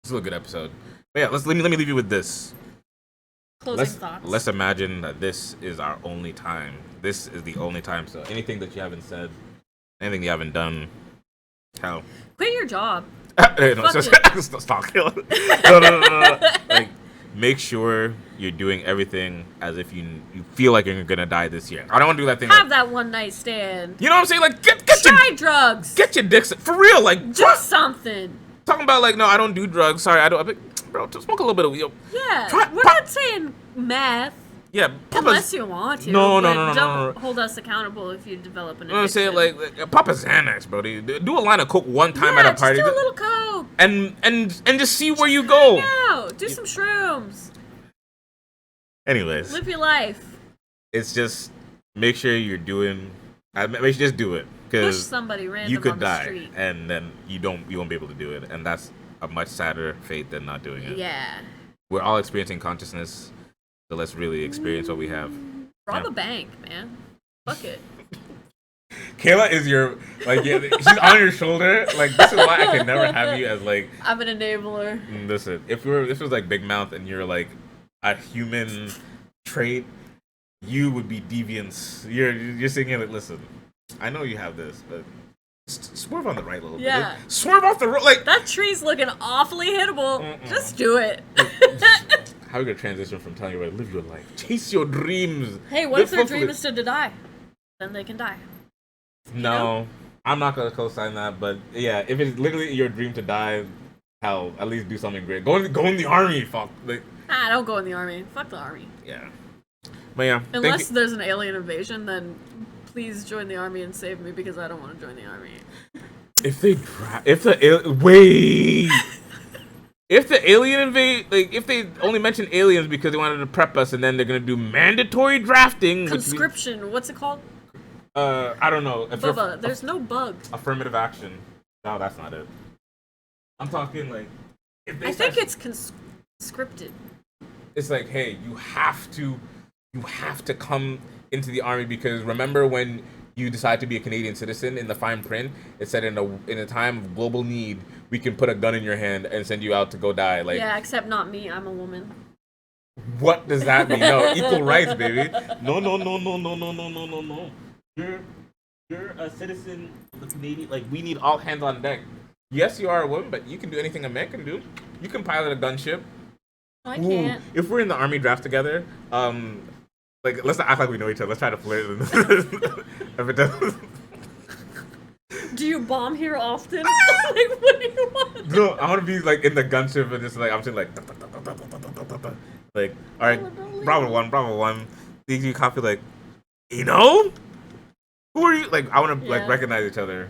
It's a good episode. But yeah, let me leave you with this. Closing thoughts. Let's imagine that this is our only time. This is the only time. So anything that you haven't said, anything you haven't done, hell. Quit your job. Stop. No. Like, make sure you're doing everything as if you feel like you're gonna die this year. I don't want to do that thing. Have that one night stand. You know what I'm saying? Like, try drugs. Get your dicks for real. Like, do something. Talking about like, no, I don't do drugs. Sorry, I don't. Bro, just smoke a little bit of weed. Yeah, we're not saying meth. Yeah, unless you want to. No. Don't hold us accountable if you develop an addiction. I'm saying like Papa Xanax, bro. Do a line of coke one time at a party. Just do a little coke. And just see where you go. Do some shrooms. Anyways, live your life. It's just make sure you're doing. Make sure just do it because somebody random you could on the die street. and then you won't be able to do it, and that's a much sadder fate than not doing it. Yeah. We're all experiencing consciousness, so let's really experience what we have. Rob a bank, man. Fuck it. Kayla is your she's on your shoulder. Like this is why I can never have you as like I'm an enabler. Listen, if this was like Big Mouth and you're like a human trait, you would be deviance. You're sitting here like, listen, I know you have this, but swerve on the right a little bit. Like, swerve off the road. Like that tree's looking awfully hittable. Just do it. How are we gonna transition from telling you to live your life, chase your dreams? Hey, what if their dream is to die? Then they can die. No, I'm not gonna co-sign that. But yeah, if it's literally your dream to die, hell, at least do something great. Go in the army. Fuck. Like, don't go in the army. Fuck the army. Yeah. But yeah. Unless there's an alien invasion, then please join the army and save me because I don't want to join the army. If the alien invade, like if they only mention aliens because they wanted to prep us, and then they're gonna do mandatory drafting. Conscription. What's it called? I don't know. Bubba, there's no bug. Affirmative action. No, that's not it. I'm talking like. I think it's conscripted. It's like, hey, you have to come into the army because remember when you decide to be a Canadian citizen in the fine print, it said in a time of global need, we can put a gun in your hand and send you out to go die. Like yeah, except not me. I'm a woman. What does that mean? No, equal rights, baby. No. You're a citizen of the Canadian. Like we need all hands on deck. Yes, you are a woman, but you can do anything a man can do. You can pilot a gunship. I can't. If we're in the army draft together, like let's not act like we know each other. Let's try to flirt. If it doesn't. Do you bomb here often? Like, what do you want? No, I want to be like in the gunship and just like I'm saying like all right, Bravo one. DG copy like, Ino? Who are you? Like I want to like recognize each other.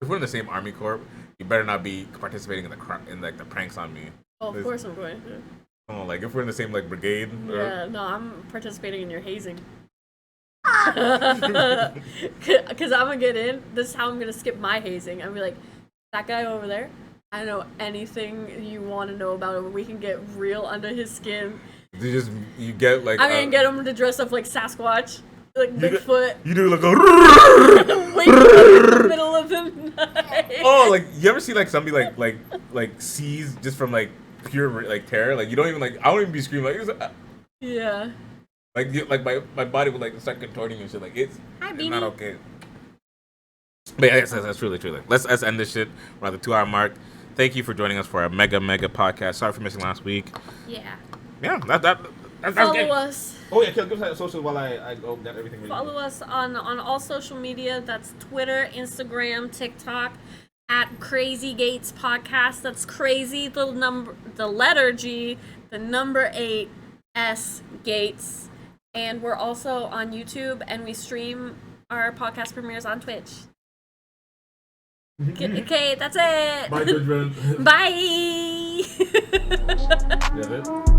If we're in the same army corps, you better not be participating in like the pranks on me. Oh, of course I'm going to. Oh, like if we're in the same like brigade. Yeah, no, I'm participating in your hazing. Because I'm gonna get in. This is how I'm gonna skip my hazing. I'm gonna be like, that guy over there, I know anything you want to know about him. We can get real under his skin. You get like. I'm gonna get him to dress up like Sasquatch, like Bigfoot. You do like a. Wake up in the middle of the night. Oh, like you ever see like somebody like sees just from like pure like terror? Like you don't even like. I don't even be screaming like. Yeah. Like my body would like start contorting and shit. Like it's Hi, not okay. But yeah, that's truly. Let's end this shit around the 2-hour mark. Thank you for joining us for our mega podcast. Sorry for missing last week. Yeah. Yeah, that's Follow good. us. Oh yeah, give us that social while I go get everything ready. Follow us on all social media. That's Twitter, Instagram, TikTok, at Crazy Gates Podcast. That's crazy, the letter G, the number 8, S, Gates. And we're also on YouTube, and we stream our podcast premieres on Twitch. Okay, that's it. Bye, Judgment. Bye. That's it.